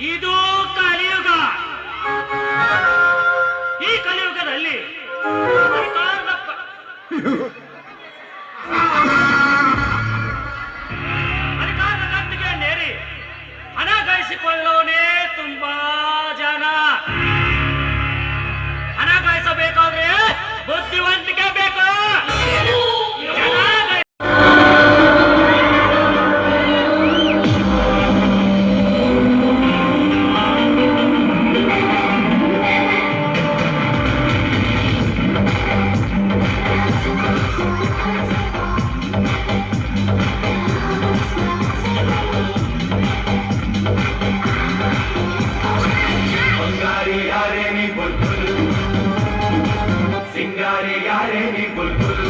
ಇದು ಕಲಿಯುಗ. ಈ ಕಲಿಯುಗದಲ್ಲಿ ಅಧಿಕಾರದ ಗದ್ದುಗೆ ನೇರಿ ಹಣ ಗಳಿಸಿಕೊಳ್ಳೋನೇ ತುಂಬಾ ಜನ. ಹಣ ಗಳಿಸಬೇಕಾದ್ರೆ ಬುದ್ಧಿವಂತಿಕೆ ಬೇಕು. ಜನ ಬಂಗಾರಿ ಯಾರೇ ನೀ ಬುಲ್ಬುಲ್ ಸಿಂಗಾರಿ ಯಾರೇ ನೀ ಬುಲ್ಬುಲ್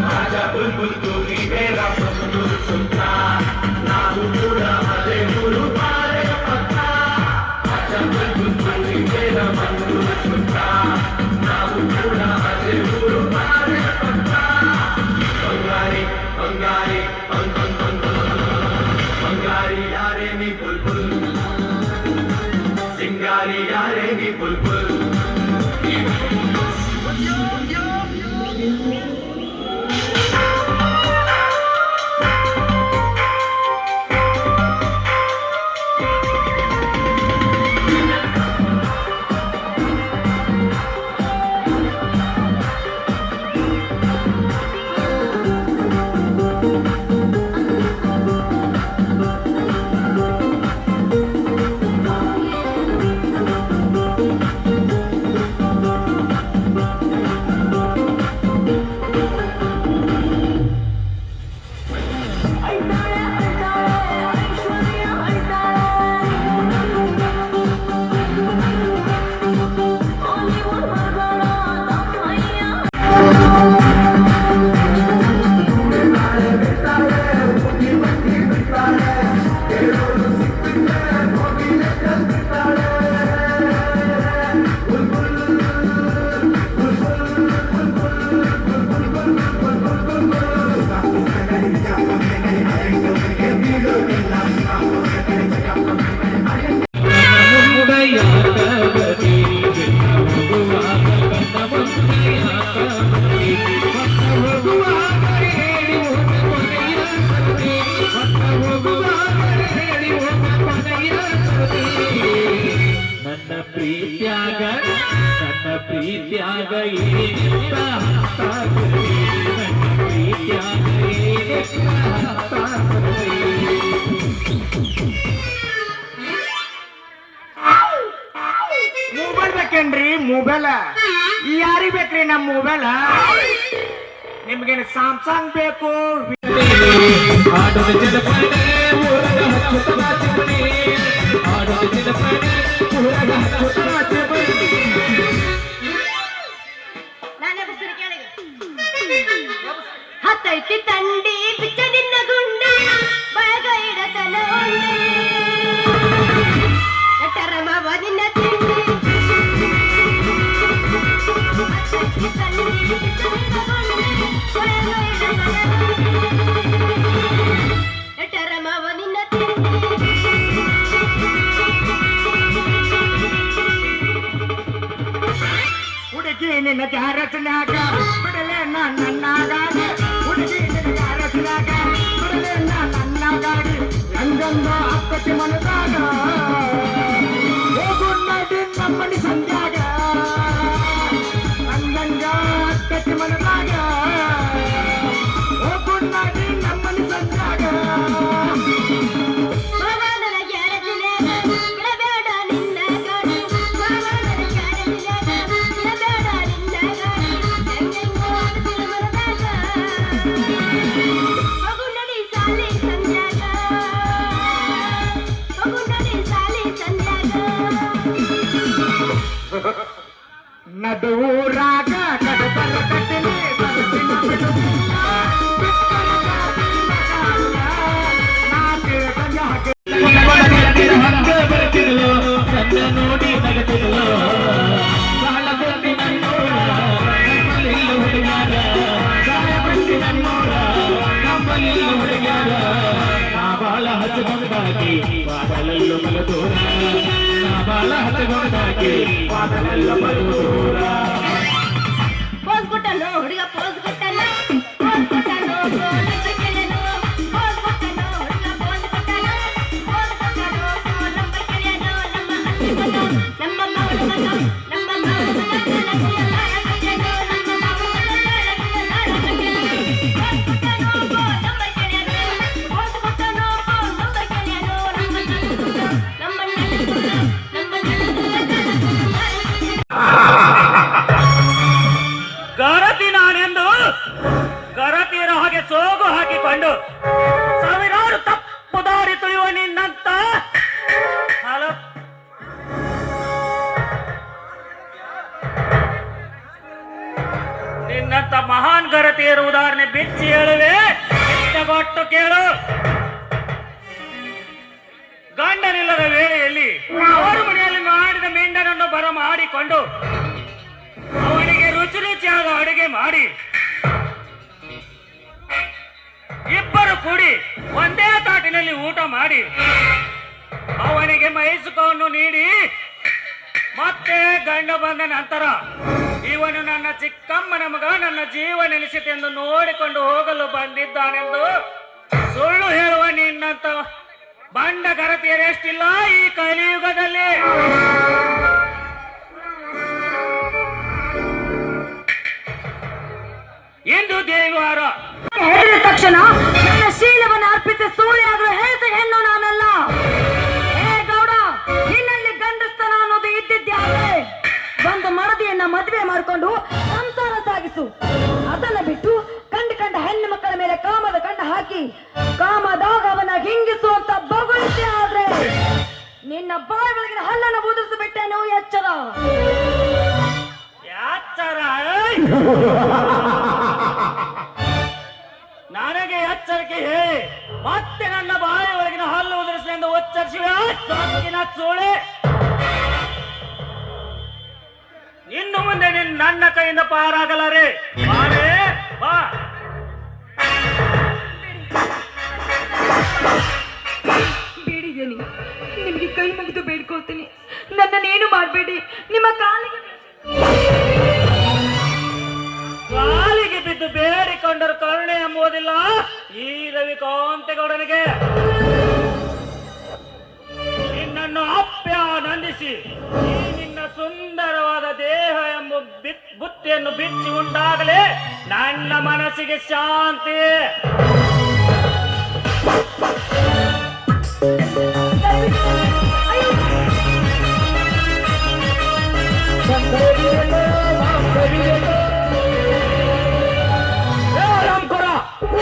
ರಾಜ ಬುಲ್ಬುಲ್ ತೂಗಿ ಬೇರ ಬುಲ್ಬುಲ್ ಸುತ್ತ ನಾವು ಕೂಡ ಅದೇ ಗುರು ಬಾರೆ ಪತ್ತ ರಾಜ ಬುಲ್ಬುಲ್ ತೂಗಿ ಬೇರ ಬುಲ್ಬುಲ್ ಸುತ್ತ ನಾವು ಕೂಡ ಅದೇ ಗುರು ಬಾರೆ ಪತ್ತ ಬಂಗಾರಿ ಬಂಗಾರಿ ಬಂಗಾರಿ ಯಾರೇ ನೀ ಬುಲ್ಬುಲ್ ಸಿಂಗಾರಿ ಯಾರೇ ನೀ ಬುಲ್ಬುಲ್ ಪ್ರೀತ್ಯಾಗ ಏನಿಲ್ಲ ಹತ್ತಾಗುವೆ. ನನ್ನ ಪ್ರೀತ್ಯಾಗ ಏನಿಲ್ಲ ಹತ್ತಾಗುವೆ. ಮೊಬೈಲ್ ಬೇಕೇನ್ರಿ? ಮೊಬೈಲ್ ಯಾರಿಗ್ ಬೇಕ್ರಿ ನಮ್ಮ ಮೊಬೈಲ್? ನಿಮ್ಗೇನು ಸ್ಯಾಮ್ಸಂಗ್ ಬೇಕು? ಆಡೋದ ಜನಪಡೆ ಊರಗ ಹಚ್ಚುತ್ತಲ ಚಿಮಣಿ. ಆಡೋದ ಜನಪಡೆ ಊರಗ ಹಚ್ಚುತ್ತಲ ಚಿಮಣಿ. ನಾನೇ ಬಸ್ರಿ ಕೇಳಿಗೆ ಹತ್ತೈತಿ ತಂಡಿ ಬಿಚ್ಚದಿನ್ನ ಗುಂಡಿ ಬಳಗ ಇಡತನ ಎಟ್ಟರ ಮಾವ ನಿನ್ನ ತಿಂಡಿ ಹತ್ತೈತಿ ತಂಡಿ ಬಿಚ್ಚದಿನ್ನ ಗುಂಡಿ ಬಳಗ ಇಡತನ ಎಟ್ಟರ ಮಾವ ನಿನ್ನ ತಿಂಡಿ ಹುಡುಗಿ ನಿನ್ನ ಜಾರತ್ನಾಗ ಬಿಡಲೆ ನನ್ನಾಗಾಗಿ. ಹುಡುಗಿ ನಿನ್ನ ಜಾರತ್ನಾಗ ಬಿಡಲೆ ನನ್ನಾಗಾಗಿ. ಹಂಗಂಗ ಅಕ್ಕತಿ ಮನದಾಗ ಹೋಗು ನಡಿ ನಮ್ಮನಿ ಸಂಧ್ಯಾಗ. ಹಂಗಂಗ ಅಕ್ಕತಿ ಮನದಾಗ ಹೋಗು ನಡಿ ನಮ್ಮನಿ ಸಂಧ್ಯಾಗ. ಮಾವನರ ಗ್ಯಾರತಿನ್ಯಾಗ ಬಿಡಬೇಡ ನಿನ್ನ ಗಾಡಿ. ಮಾವನರ ಗ್ಯಾರತಿನ್ಯಾಗ ಬಿಡಬೇಡ ನಿನ್ನ ಗಾಡಿ. ಹೆಂಗೆಂಗೋ ಆಡ್ತಿರ ಮನದಾಗ ಮಗು ನಡಿ ಸಾಲಿ ಸಂಧ್ಯಾಗ. ಮಗು ನಡಿ ಸಾಲಿ ಸಂಧ್ಯಾಗ. ನಡುವೂರಾಗ ಕಡಬರ ಕಟ್ಟಿನಿ ಬರುತ್ತಿನ ಬಿಡುತ್ತಿಲ್ಲ. ಬಿಟ್ಟರ ಮಗಾಳ ನಾ ತಿಳ್ಕೊಂಡ ಹಾಗೆ ಹಂಗ ಬರ್ತಿದ್ಲು ನನ್ನ ನೋಡಿ ನಗತಿದ್ಲು. ಬಾಳ ಬಂದಿ ನನ್ನೂರ ನಮ್ಮಲ್ಲಿಲ್ಲ ಹುಡುಗ್ಯಾರ. ಬಾಳ ಬಂದಿ ನನ್ನೂರ ನಮ್ಮಲ್ಲಿಲ್ಲ ಹುಡುಗ್ಯಾರ. ನಾ ಬಾಳ ಹಚ್ಚಗೊಂಡಾಗಿ ಬಾದಲಲ್ಲೂ ಮಲದೂರ. ನಾ ಬಾಳ ಹಚ್ಚಗೊಂಡಾಗಿ ಬಾದಲಲ್ಲ ಮಲದೂರ. ಪೋಸ್ ಕೊಟ್ಟನು ಹುಡುಗ ಪೋಸ್ ಕೊಟ್ಟನು. ಪೋಸ್ ಕೊಟ್ಟನು ನಂಬರ್ ಕೇಳ್ಯಾನು. ಪೋಸ್ ಕೊಟ್ಟನು ಹುಡುಗ ಪೋಸ್ ಕೊಟ್ಟನು. ಪೋಸ್ ಕೊಟ್ಟನು ನಂಬರ್ ಕೇಳ್ಯಾನು. ನಮ್ಮ ಹತ್ತಿರನು ನಮ್ಮ ಮಾವನನು ನಮ್ಮ ಮಾವನನು ಲಕ್ಷ್ಮಿಯಲ್ಲ ಕೈಯನು. ನಮ್ಮ ಮಾವನನು ಲಕ್ಷ್ಮಿಯಲ್ಲ ಕೈಯನು. ಪೋಸ್ ಕೊಟ್ಟನು ನಂಬರ್ ಕೇಳ್ಯಾನು. ಪೋಸ್ ಕೊಟ್ಟನು ನಂಬರ್ ಕೇಳ್ಯಾನು. ನಮ್ಮ ನನ್ನದು ನಮ್ಮ ನನ್ನದು ನಮ್ಮ ನನ್ನದು. ಗರತಿ ನಾನೆಂದು ಗರತಿಯರ ಹಾಗೆ ಸೋಗು ಹಾಕಿಕೊಂಡು ಸಾವಿರಾರು ತಪ್ಪು ದಾರಿ ತುಳಿಯುವ ನಿನ್ನಂತ ನಿನ್ನಂತ ಮಹಾನ್ ಗರತಿಯರ ಉದಾಹರಣೆ ಬಿಚ್ಚಿ ಹೇಳುವೆ. ಕೊಟ್ಟು ಕೇಳು. ಗಂಡನಿಲ್ಲದ ವೇಳೆಯಲ್ಲಿ ಅವರ ಮನೆಯಲ್ಲಿ ಮಾಡಿದ ಮೆಂಡನನ್ನು ಬರಮಾಡಿಕೊಂಡು ಅವನಿಗೆ ರುಚಿ ರುಚಿಯಾದ ಅಡುಗೆ ಮಾಡಿ ಇಬ್ಬರು ಕೂಡಿ ಒಂದೇ ತಾಟಿನಲ್ಲಿ ಊಟ ಮಾಡಿ ಅವನಿಗೆ ಮೈಸುಕವನ್ನು ನೀಡಿ ಮತ್ತೆ ಗಂಡ ಬಂದ ನಂತರ ಇವನು ನನ್ನ ಚಿಕ್ಕಮ್ಮನ ಮಗ ನನ್ನ ಜೀವ ನೆಲೆಸಿತೆಂದು ನೋಡಿಕೊಂಡು ಹೋಗಲು ಬಂದಿದ್ದಾನೆಂದು ಸುಳ್ಳು ಹೇಳುವ ನಿನ್ನಂತ ಬಂಡ ಗರತಿಯರೆಷ್ಟಿಲ್ಲ ಈ ಕಲಿಯುಗದಲ್ಲಿ. ಇಂದು ದೇವಿವಾರ ಹೇಳಿದ ತಕ್ಷಣ ನನ್ನ ಶೀಲವನ್ನು ಅರ್ಪಿಸಿ ಸೂಳೆಯಾಗುವ ಹೆಸರು ಹೆಣ್ಣು ನಾನಲ್ಲ. ಏ ಗೌಡ, ನಿನ್ನಲ್ಲಿ ಗಂಡಸ್ತನ ಅನ್ನೋದು ಇದ್ದಿದ್ಯಾದ್ರೆ ಒಂದು ಮಡದಿಯನ್ನ ಮದುವೆ ಮಾಡಿಕೊಂಡು ಸಂಸಾರ ಸಾಗಿಸು. ಅದನ್ನ ಬಿಟ್ಟು ಕಂಡ ಹೆಣ್ಣು ಮಕ್ಕಳ ಮೇಲೆ ಕಾಮದ ಕಂಡ ಹಾಕಿ ಕಾಮದಾಗ ಅವನ ಹಿಂಗಿಸುವಂತ ಬಗುಳಿಸಿ ಆದ್ರೆ ನಿನ್ನ ಬಾಯಿಗಳಿಗೆ ಹಲ್ಲನ್ನು ಉದುರಿಸಿಬಿಟ್ಟೇನು. ಎಚ್ಚರ ಎಚ್ಚರ ನನಗೆ ಎಚ್ಚರಿಕೆ ಹೇಳಿ ಮತ್ತೆ ನನ್ನ ಬಾಯಿ ಒಳಗಿನ ಹಲ್ಲು ಉದುರಿಸಿ ಎಂದು ಉಚ್ಚರಿಸುವ ಸೋಳೆ. ಇನ್ನು ಮುಂದೆ ನನ್ನ ಕೈಯಿಂದ ಪಾರಾಗಲಾರೆ. ಬಾರೇ ಬಾ. ಬೇಡಿದ್ದೇನೆ, ನಿಮಗೆ ಕೈ ಮುಗಿದು ಬೇಡ್ಕೊಳ್ತೀನಿ. ನನ್ನನ್ನೇನು ಮಾಡಬೇಡಿ. ನಿಮ್ಮ ಕಾಲಿಗೆ ಬಿದ್ದು ಬೇಡಿಕೊಂಡರು ಕರುಣೆ ಎಂಬುದಿಲ್ಲ ಈ ರವಿಕಾಂತೇಗೌಡನಿಗೆ. ನಿನ್ನನ್ನು ಅಪ್ಯಾನಂದಿಸಿ ಈ ನಿನ್ನ ಸುಂದರವಾದ ದೇಹ ಎಂಬ ಬುತ್ತಿಯನ್ನು ಬಿಚ್ಚಿ ಉಂಟಾಗಲೇ ನನ್ನ ಮನಸ್ಸಿಗೆ ಶಾಂತಿ.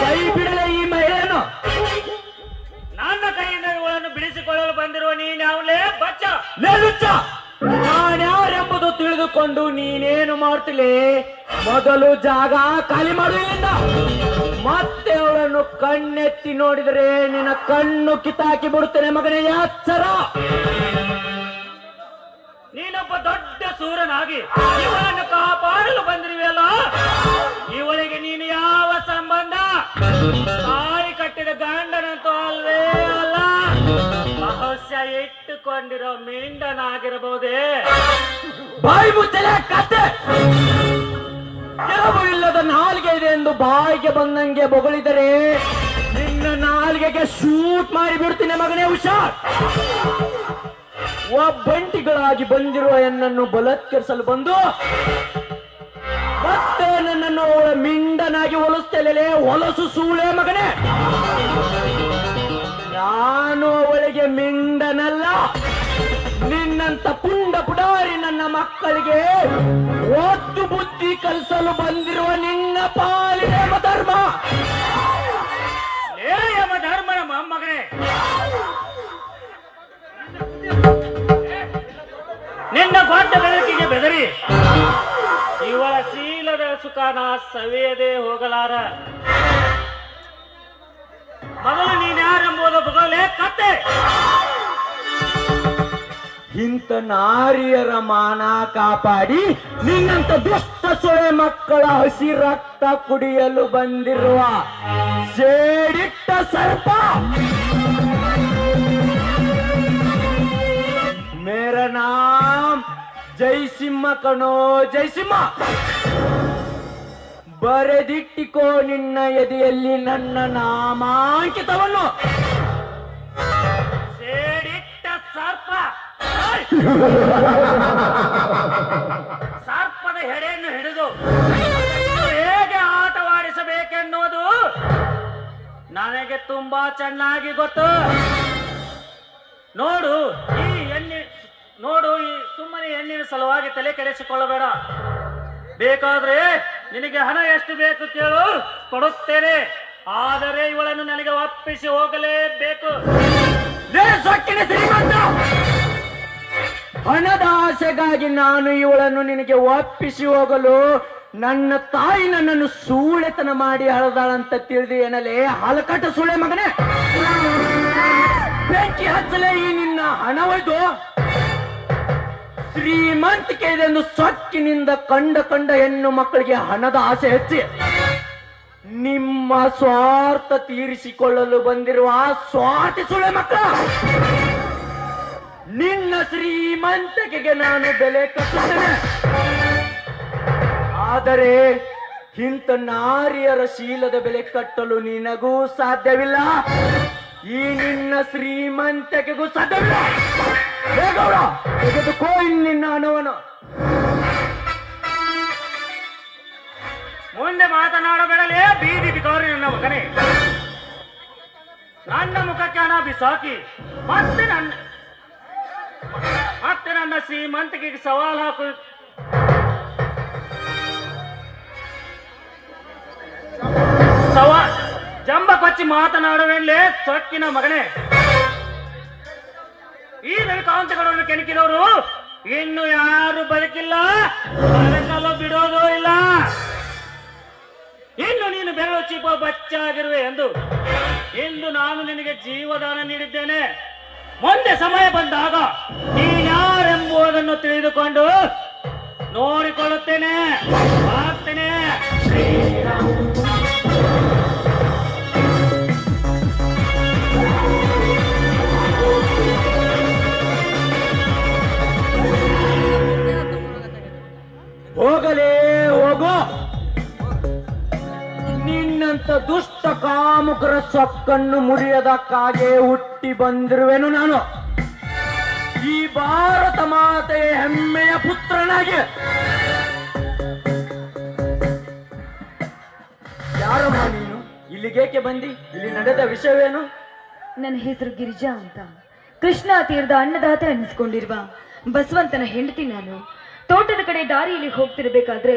ಕೈ ಬಿಡಲೆ ಈ ಮಹಿಳೆಯನ್ನು. ನನ್ನ ಕೈಯಿಂದ ಇವಳನ್ನು ಬಿಡಿಸಿಕೊಳ್ಳಲು ಬಂದಿರುವ ನೀನ್ಯಾವಲೇ ಬಚ್ಚ ಲೇಲುಚ್ಚ. ನಾನ್ಯಾರೆಂಬುದು ತಿಳಿದುಕೊಂಡು ನೀನೇನು ಮಾಡ್ತಿಲೆ? ಮೊದಲು ಜಾಗ ಖಾಲಿ ಮಾಡುವುದಿಲ್ಲ. ಮತ್ತೆ ಅವಳನ್ನು ಕಣ್ಣೆತ್ತಿ ನೋಡಿದರೆ ನಿನ್ನ ಕಣ್ಣು ಕಿತ್ತಾಕಿ ಬಿಡುತ್ತೇನೆ ಮಗನೇ, ಎಚ್ಚರ. ನೀನೊಬ್ಬ ದೊಡ್ಡ ಸೂರನಾಗಿ ಇವಳನ್ನು ಕಾಪಾಡಲು ಬಂದಿರುವೆಯಲ್ಲ, ಇವಳಿಗೆ ನೀನು ಯಾವ ಸಂಬಂಧ? ತಾಯಿ ಕಟ್ಟಿದ ಗಂಡನಂತೂ ಅಲ್ವೇ ಅಲ್ಲ, ರಹಸ್ಯ ಇಟ್ಟುಕೊಂಡಿರೋ ಮಿಂಡನಾಗಿರಬಹುದೇ? ಬಾಯಿ ಮುಚ್ಚಲೆ ಕತ್ತೆ. ಕೆಲವು ಇಲ್ಲದ ನಾಲಿಗೆ ಇದೆ ಎಂದು ಬಾಯಿಗೆ ಬಂದಂಗೆ ಬೊಗಳಿದರೆ ನಿನ್ನ ನಾಲಿಗೆಗೆ ಶೂಟ್ ಮಾಡಿ ಬಿಡ್ತೀನಿ ಮಗನೇ, ಹುಷಾರ್. ಒಬ್ಬಂಟಿಗಳಾಗಿ ಬಂದಿರುವ ಎನ್ನನ್ನು ಬಲತ್ಕರಿಸಲು ಬಂದು ಮತ್ತೆ ನನ್ನನ್ನು ಅವಳ ಮಿಂಡನಾಗಿ ಹೊಲಿಸ್ತೇಲೆ, ಹೊಲಸು ಸೂಳೆ ಮಗನೇ. ನಾನು ಅವಳಿಗೆ ಮಿಂಡನಲ್ಲ, ನಿನ್ನಂತ ಪುಂಡ ಪುಡಾರಿ ನನ್ನ ಮಕ್ಕಳಿಗೆ ಒತ್ತು ಬುದ್ಧಿ ಕಲಿಸಲು ಬಂದಿರುವ ನಿನ್ನ ಪಾಲಿನ ಯಮಧರ್ಮ. ಏ ಯಮಧರ್ಮನ ಮೊಮ್ಮಗನೇ, ನಿನ್ನ ಗೊಡ್ಡ ಬೆಳಕಿಗೆ ಬೆದರಿ ಇವಳ ಶೀಲದ ಸುಖನ ಸವಿಯದೆ ಹೋಗಲಾರ. ಮೊದಲು ನೀನ್ಯಾರೆಂಬುದು ಬಗಲೇ ಕತ್ತೆ. ಇಂಥ ನಾರಿಯರ ಮಾನ ಕಾಪಾಡಿ ನಿನ್ನಂತ ದುಷ್ಟ ಸೊಳೆ ಮಕ್ಕಳ ಹಸಿ ರಕ್ತ ಕುಡಿಯಲು ಬಂದಿರುವ ಸೇಡಿಟ್ಟ ಸರ್ಪ. ಮೇರ ನಾಮ್ ಜೈಸಿಂಹ ಕಣೋ, ಜೈಸಿಂಹ. ಬರೆದಿಟ್ಟಿಕೋ ನಿನ್ನ ಎದೆಯಲ್ಲಿ ನನ್ನ ನಾಮಾಂಕಿತವನ್ನು. ಸೇಡಿಟ್ಟ ಸರ್ಪ. ಸರ್ಪದ ಹೆಡೆಯನ್ನು ಹಿಡಿದು ಹೇಗೆ ಆಟವಾಡಿಸಬೇಕೆನ್ನುವುದು ನನಗೆ ತುಂಬಾ ಚೆನ್ನಾಗಿ ಗೊತ್ತು. ನೋಡು ಈ ಸುಮ್ಮನೆ ಹೆಣ್ಣಿನ ಸಲುವಾಗಿ ತಲೆ ಕೆಡಿಸಿಕೊಳ್ಳಬೇಡ. ಬೇಕಾದ್ರೆ ನಿನಗೆ ಹಣ ಎಷ್ಟು ಬೇಕು ಕೇಳು, ಕೊಡುತ್ತೇನೆ. ಆದರೆ ಇವಳನ್ನು ನನಗೆ ಒಪ್ಪಿಸಿ ಹೋಗಲೇಬೇಕು. ಹಣದ ಆಸೆಗಾಗಿ ನಾನು ಇವಳನ್ನು ನಿನಗೆ ಒಪ್ಪಿಸಿ ಹೋಗಲು ನನ್ನ ತಾಯಿ ನನ್ನನ್ನು ಸೂಳೆತನ ಮಾಡಿ ಹಳದಾಳಂತ ತಿಳಿದು ಏನಲೇ ಹಲಕಟ ಸುಳೆ ಮಗನೇ. ಬೆಂಕಿ ಹಚ್ಚಲೇ ಈ ನಿನ್ನ ಹಣ ಒಯ್ದು ಶ್ರೀಮಂತಿಕೆ ಇದೆ ಎಂದು ಸೊಕ್ಕಿನಿಂದ ಕಂಡ ಹೆಣ್ಣು ಮಕ್ಕಳಿಗೆ ಹಣದ ಆಸೆ ಹೆಚ್ಚಿ ನಿಮ್ಮ ಸ್ವಾರ್ಥ ತೀರಿಸಿಕೊಳ್ಳಲು ಬಂದಿರುವ ಸ್ವಾರ್ಥಿ ಸುಳೆ ಮಕ್ಕಳ. ನಿನ್ನ ಶ್ರೀಮಂತಿಕೆಗೆ ನಾನು ಬೆಲೆ ಕಟ್ಟುತ್ತೇನೆ, ಆದರೆ ಇಂಥ ನಾರಿಯರ ಶೀಲದ ಬೆಲೆ ಕಟ್ಟಲು ನಿನಗೂ ಸಾಧ್ಯವಿಲ್ಲ, ಈ ನಿನ್ನ ಶ್ರೀಮಂತಿಕೆಗೂ ಸಾಧ್ಯವಿಲ್ಲ. ಬೇಗೌಡ, ತೆಗೆದುಕೋ ನಿನ್ನ ಹಣವನ್ನು. ಮುಂದೆ ಮಾತನಾಡಬೇಡಲೇ ಬೀದಿ ಬಿಕಾರಿ ನನ್ನ ಮಗನೇ. ನನ್ನ ಮುಖಕ್ಕೆ ಹಣ ಬಿಸಾಕಿ ಮತ್ತೆ ನನ್ನ ಶ್ರೀಮಂತಿಕೆಗೆ ಸವಾಲು ಹಾಕು. ಜಂಬ ಕೊಚ್ಚಿ ಮಾತನಾಡುವಲ್ಲೇ ಸೊಕ್ಕಿನ ಮಗನೇ. ಈ ರವಿಕಾಂತಗಳನ್ನು ಕೆಣಕಿದವರು ಇನ್ನು ಯಾರು ಬದುಕಿಲ್ಲ, ಬದುಕಲು ಬಿಡೋದು ಇಲ್ಲ. ಇನ್ನು ನೀನು ಬೆರಳು ಚೀಪ ಬಚ್ಚಾಗಿರುವೆ ಎಂದು ಇಂದು ನಾನು ನಿನಗೆ ಜೀವದಾನ ನೀಡಿದ್ದೇನೆ. ಮುಂದೆ ಸಮಯ ಬಂದಾಗ ನೀನ್ಯಾರೆಂಬುದನ್ನು ತಿಳಿದುಕೊಂಡು ನೋಡಿಕೊಳ್ಳುತ್ತೇನೆ, ಮಾಡ್ತೇನೆ. ಹೋಗಲೇ ಹೋಗೋ, ನಿನ್ನಂತ ದುಷ್ಟ ಕಾಮುಕರ ಸೊಕ್ಕನ್ನು ಮುರಿಯದಕ್ಕಾಗೆ ಹುಟ್ಟಿ ಬಂದಿರುವೆನು ನಾನು. ಈ ಭಾರತ ಮಾತೆಯ ಹೆಮ್ಮೆಯ ಪುತ್ರನಾಗಿ ಯಾರಮ್ಮ ನೀನು? ಇಲ್ಲಿಗೇಕೆ ಬಂದಿ? ಇಲ್ಲಿ ನಡೆದ ವಿಷಯವೇನು? ನನ್ನ ಹೆಸರು ಗಿರಿಜಾ ಅಂತ. ಕೃಷ್ಣಾ ತೀರದ ಅನ್ನದಾತ ಅನಿಸ್ಕೊಂಡಿರುವ ಬಸವಂತನ ಹೆಂಡತಿ ನಾನು. ತೋಟದ ಕಡೆ ದಾರಿಯಲ್ಲಿ ಹೋಗ್ತಿರ್ಬೇಕಾದ್ರೆ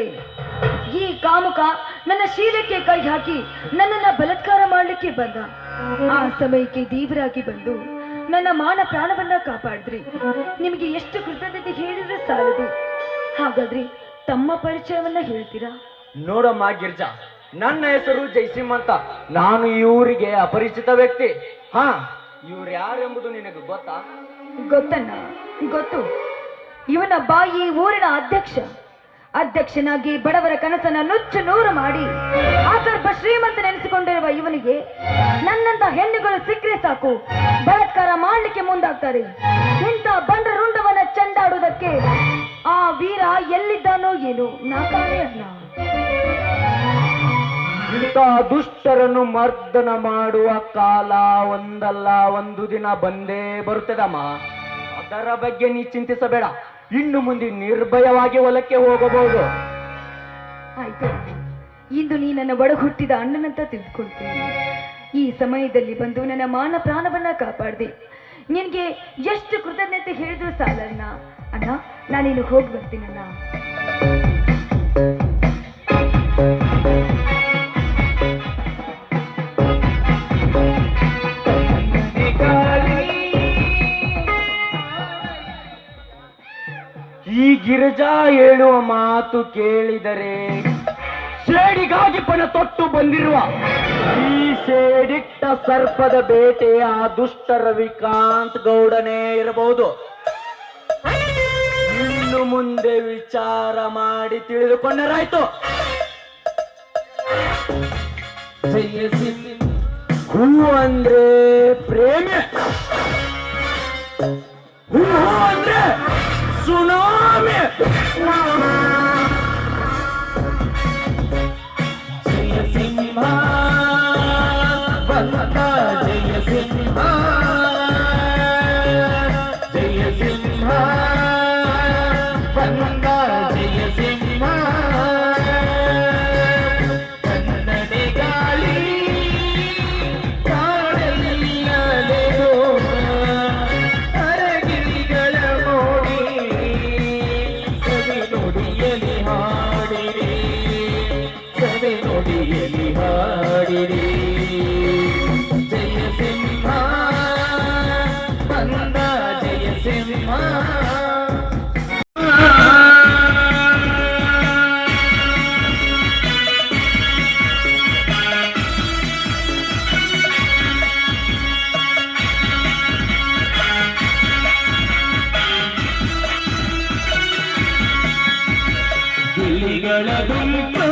ಈ ಕಾಮುಕ ನನ್ನ ಶೀಲಕ್ಕೆ ಕೈ ಹಾಕಿ ನನ್ನನ್ನ ಬಲಾತ್ಕಾರ ಮಾಡಲಿಕ್ಕೆ ಬಂದ. ಆ ಸಮಯಕ್ಕೆ ದೇವರಾಗಿ ಬಂದು ನನ್ನ ಮಾನ ಪ್ರಾಣವನ್ನ ಕಾಪಾಡಿದ್ರಿ. ನಿಮಗೆ ಎಷ್ಟು ಕೃತಜ್ಞತೆ ಹೇಳಿದ್ರೆ ಸಾಲದು. ಹಾಗಾದ್ರೆ ತಮ್ಮ ಪರಿಚಯವನ್ನ ಹೇಳ್ತೀರಾ? ನೋಡಮ್ಮ ಗಿರ್ಜಾ, ನನ್ನ ಹೆಸರು ಜಯಸಿಂಹ ಅಂತ. ನಾನು ಈ ಊರಿಗೆ ಅಪರಿಚಿತ ವ್ಯಕ್ತಿ. ಹಾ, ಇವ್ರು ಯಾರೆಂಬುದು ನಿನಗೆ ಗೊತ್ತಾ? ಗೊತ್ತಣ್ಣ, ಗೊತ್ತು. ಇವನೊಬ್ಬ ಈ ಊರಿನ ಅಧ್ಯಕ್ಷನಾಗಿ ಬಡವರ ಕನಸನ್ನ ನುಚ್ಚು ನೂರು ಮಾಡಿ ಆಗರ್ಭ ಶ್ರೀಮಂತ ನೆನೆಸಿಕೊಂಡಿರುವ ಇವನಿಗೆ ನನ್ನಂತ ಹೆಣ್ಣುಗಳು ಸಿಕ್ಕರೆ ಸಾಕು ಬಲಾತ್ಕಾರ ಮಾಡ್ಲಿಕ್ಕೆ ಮುಂದಾಗ್ತಾರೆ. ಇಂಥ ಬಂಡ ರುಂಡವನ್ನ ಚೆಂಡಾಡುವುದಕ್ಕೆ ಆ ವೀರ ಎಲ್ಲಿದ್ದಾನೋ ಏನೋ ನಾ ಕಾಣೆ ಅಣ್ಣ. ಇಂಥ ದುಷ್ಟರನ್ನು ಮರ್ದನ ಮಾಡುವ ಕಾಲ ಒಂದಲ್ಲ ಒಂದು ದಿನ ಬಂದೇ ಬರುತ್ತದಮ್ಮ. ಅದರ ಬಗ್ಗೆ ನೀ ಚಿಂತಿಸಬೇಡ. ಇನ್ನು ಮುಂದೆ ನಿರ್ಭಯವಾಗಿ ಹೊಲಕ್ಕೆ ಹೋಗಬಹುದು. ಆಯ್ತು, ಇಂದು ನೀ ನನ್ನ ಒಡ ಹುಟ್ಟಿದ ಅಣ್ಣನಂತ ತಿಳಿದುಕೊಳ್ತೀನಿ. ಈ ಸಮಯದಲ್ಲಿ ಬಂದು ನನ್ನ ಮಾನ ಪ್ರಾಣವನ್ನ ಕಾಪಾಡಿದೆ. ನಿನ್ಗೆ ಎಷ್ಟು ಕೃತಜ್ಞತೆ ಹೇಳಿದ್ರು ಸಾಲಣ್ಣ. ಅಣ್ಣ, ನಾನಿನ್ನು ಹೋಗಿ ಬರ್ತೀನಣ್ಣ. ಈ ಗಿರಿಜಾ ಹೇಳುವ ಮಾತು ಕೇಳಿದರೆ ಸೇಡಿಗಾಗಿ ಪಣ ತೊಟ್ಟು ಬಂದಿರುವ ಈ ಸೇಡಿಟ್ಟ ಸರ್ಪದ ಬೇಟೆ ಆ ದುಷ್ಟ ರವಿಕಾಂತ್ ಗೌಡನೇ ಇರಬಹುದು. ಇನ್ನು ಮುಂದೆ ವಿಚಾರ ಮಾಡಿ ತಿಳಿದುಕೊಂಡರಾಯ್ತು. ಹೂ ಅಂದ್ರೆ ಪ್ರೇಮೆ, ಹೂ ಅಂದ್ರೆ ಸುನಾಮಿ. ಜಯ ಸಿಂಹ ಬಂದ, ಜಯ ಸಿಂಹ, ಜಯ ಸಿಂಹ ಬಂದ, ಜಯ ಸಿಂಹ. ಕನ್ನಡಿ ಗಾಳಿ ಕಾಡಲಿಲ್ಲದೆಯೋ ಅರಗಿರಿಗಳ ಮೋಡಿ ಸವಿ ನುಡಿಯಲಿ ಹಾಡಿರಿ, ಸವಿ ನುಡಿಯಲಿ ಹಾಡಿರಿ. ಜಯ ಸಿಂಹ ಬಂದ, ಜಯ ಸಿಂಹ. ಗಿಳಿಗಳ ಗುಂಪು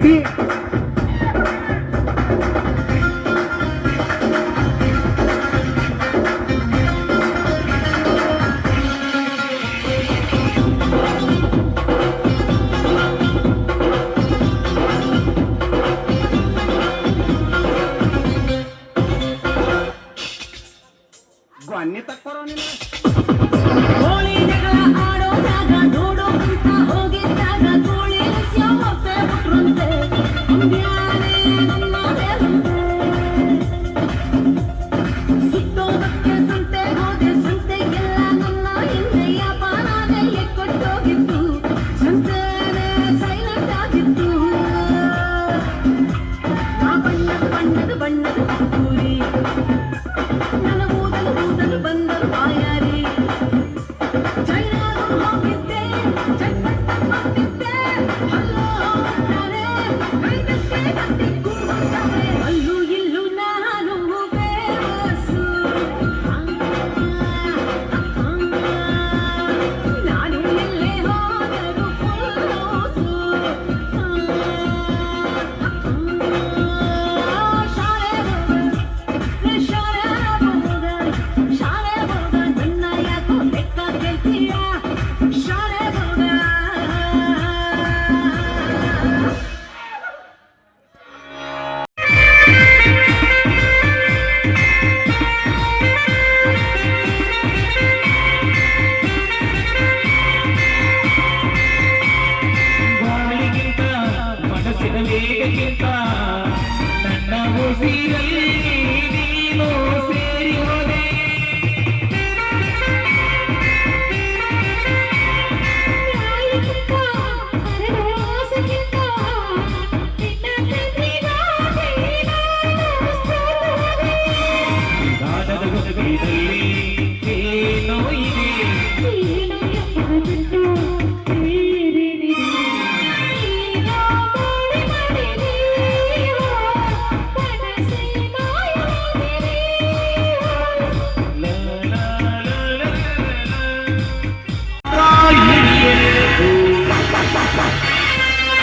ಪ್ರೀತಿ ಗೊನ್ನಿ ತಕ್ಕೋರೋ ನೀನು ಕೋಳಿ ಜಗಳ ಆಡೋದಾಗ ನೋಡೋ ಅಂತ ಹೋಗಿದ್ದಾಗ ಕೋಳಿ ಲಸ್ಯ ಹೊಟ್ಟೆ ಬಿಟ್ರಂತೆ ಅಂದ್ಯಾನೆ ನನ್ನ ದೇವಂತೆ ಸುತ್ತೋದಕ್ಕೆ ಸಂತೆ ಹೋದೆ ಸಂತೆಗೆಲ್ಲ ನನ್ನ ಹಿಂದೆ ವ್ಯಾಪಾರನೇ ಕೊಟ್ಟೋಗಿತ್ತು ಸಂತೆನೇ ಸೈಲೆಂಟ್ ಆಗಿತ್ತು ನಾ ಬಣ್ಣದ ಕೂರಿ ನನ್ನ ಊದಲು ಬಂದರು ಬಾಯಾರಿ ಚೈನಾಗೂ ಹೋಗಿದ್ದೆ ಚಟ್ಪಟ್ಟ ಮಾಡ್ತಿದ್ದೆ ಹಲ್ಲೋ ಅಂತಾರೆ ಕೈದಕ್ಕೆ ಕತ್ತಿ ಕೂಗುತ್ತಾರೆ ಅಲ್ಲೂ ಇಲ್ಲೂ ನಾನು ಫೇಮಸ್ಸು ನಾನು ಎಲ್ಲೇ ಹೋದರೂ ಫುಲ್ ಲೋಸು ಶಾಲೆ ಹೋಗ ನನ್ನ ಯಾಕೋ ಬೆಕ್ಕ ಕೇಳ್ತೀಯ ಶಾಲೆ ಹೋಗ ಗಾಳಿಗಿಂತ ಮನಸ್ಸಿನ ವೇಗಕ್ಕಿಂತ ನನ್ನ ಉಸಿರಲ್ಲಿ ನೀನು ಸೇರಿ ಹೋದೆ ಗಾನದ ಗುಣಗೈದಲ್ಲಿ ಏನೋ ಇದೆ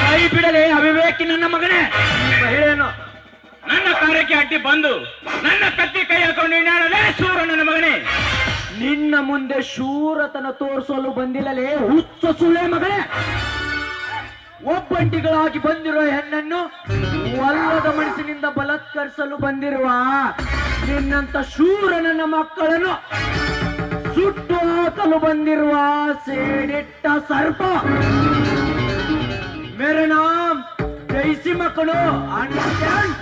ಕೈ ಬಿಡಲೇ ಅವಿವೇಕಿ ನನ್ನ ಮಗನೇ ಹೇಳೇನು ನನ್ನ ಕಾರ್ಯಕ್ಕೆ ಅಡ್ಡಿ ಬಂದು ನನ್ನ ಕತ್ತಿ ಕೈ ಹಾಕೊಂಡು ನಾಡಲೇ ಸೂರ ನನ್ನ ಮಗನೇ ನಿನ್ನ ಮುಂದೆ ಶೂರತನ ತೋರಿಸಲು ಬಂದಿಲ್ಲಲೇ ಹುಚ್ಚ ಸುಳೆ ಮಗನೇ ಒಬ್ಬಂಟಿಗಳಾಗಿ ಬಂದಿರುವ ಹೆಣ್ಣನ್ನು ಒಲ್ಲದ ಮನಸ್ಸಿನಿಂದ ಬಲಾತ್ಕರಿಸಲು ಬಂದಿರುವ ನಿನ್ನಂತ ಶೂರ ನನ್ನ ಮಕ್ಕಳನ್ನು ಸುಟ್ಟು ಹಾಕಲು ಬಂದಿರುವ ಸೇಡಿಟ್ಟ ಸರ್ಪ ಮೇರೆ ನಾಮ್ ಜೈಸಿ ಮಕ್ಕಳು ಅಂಡರ್ಸ್ಟ್ಯಾಂಡ್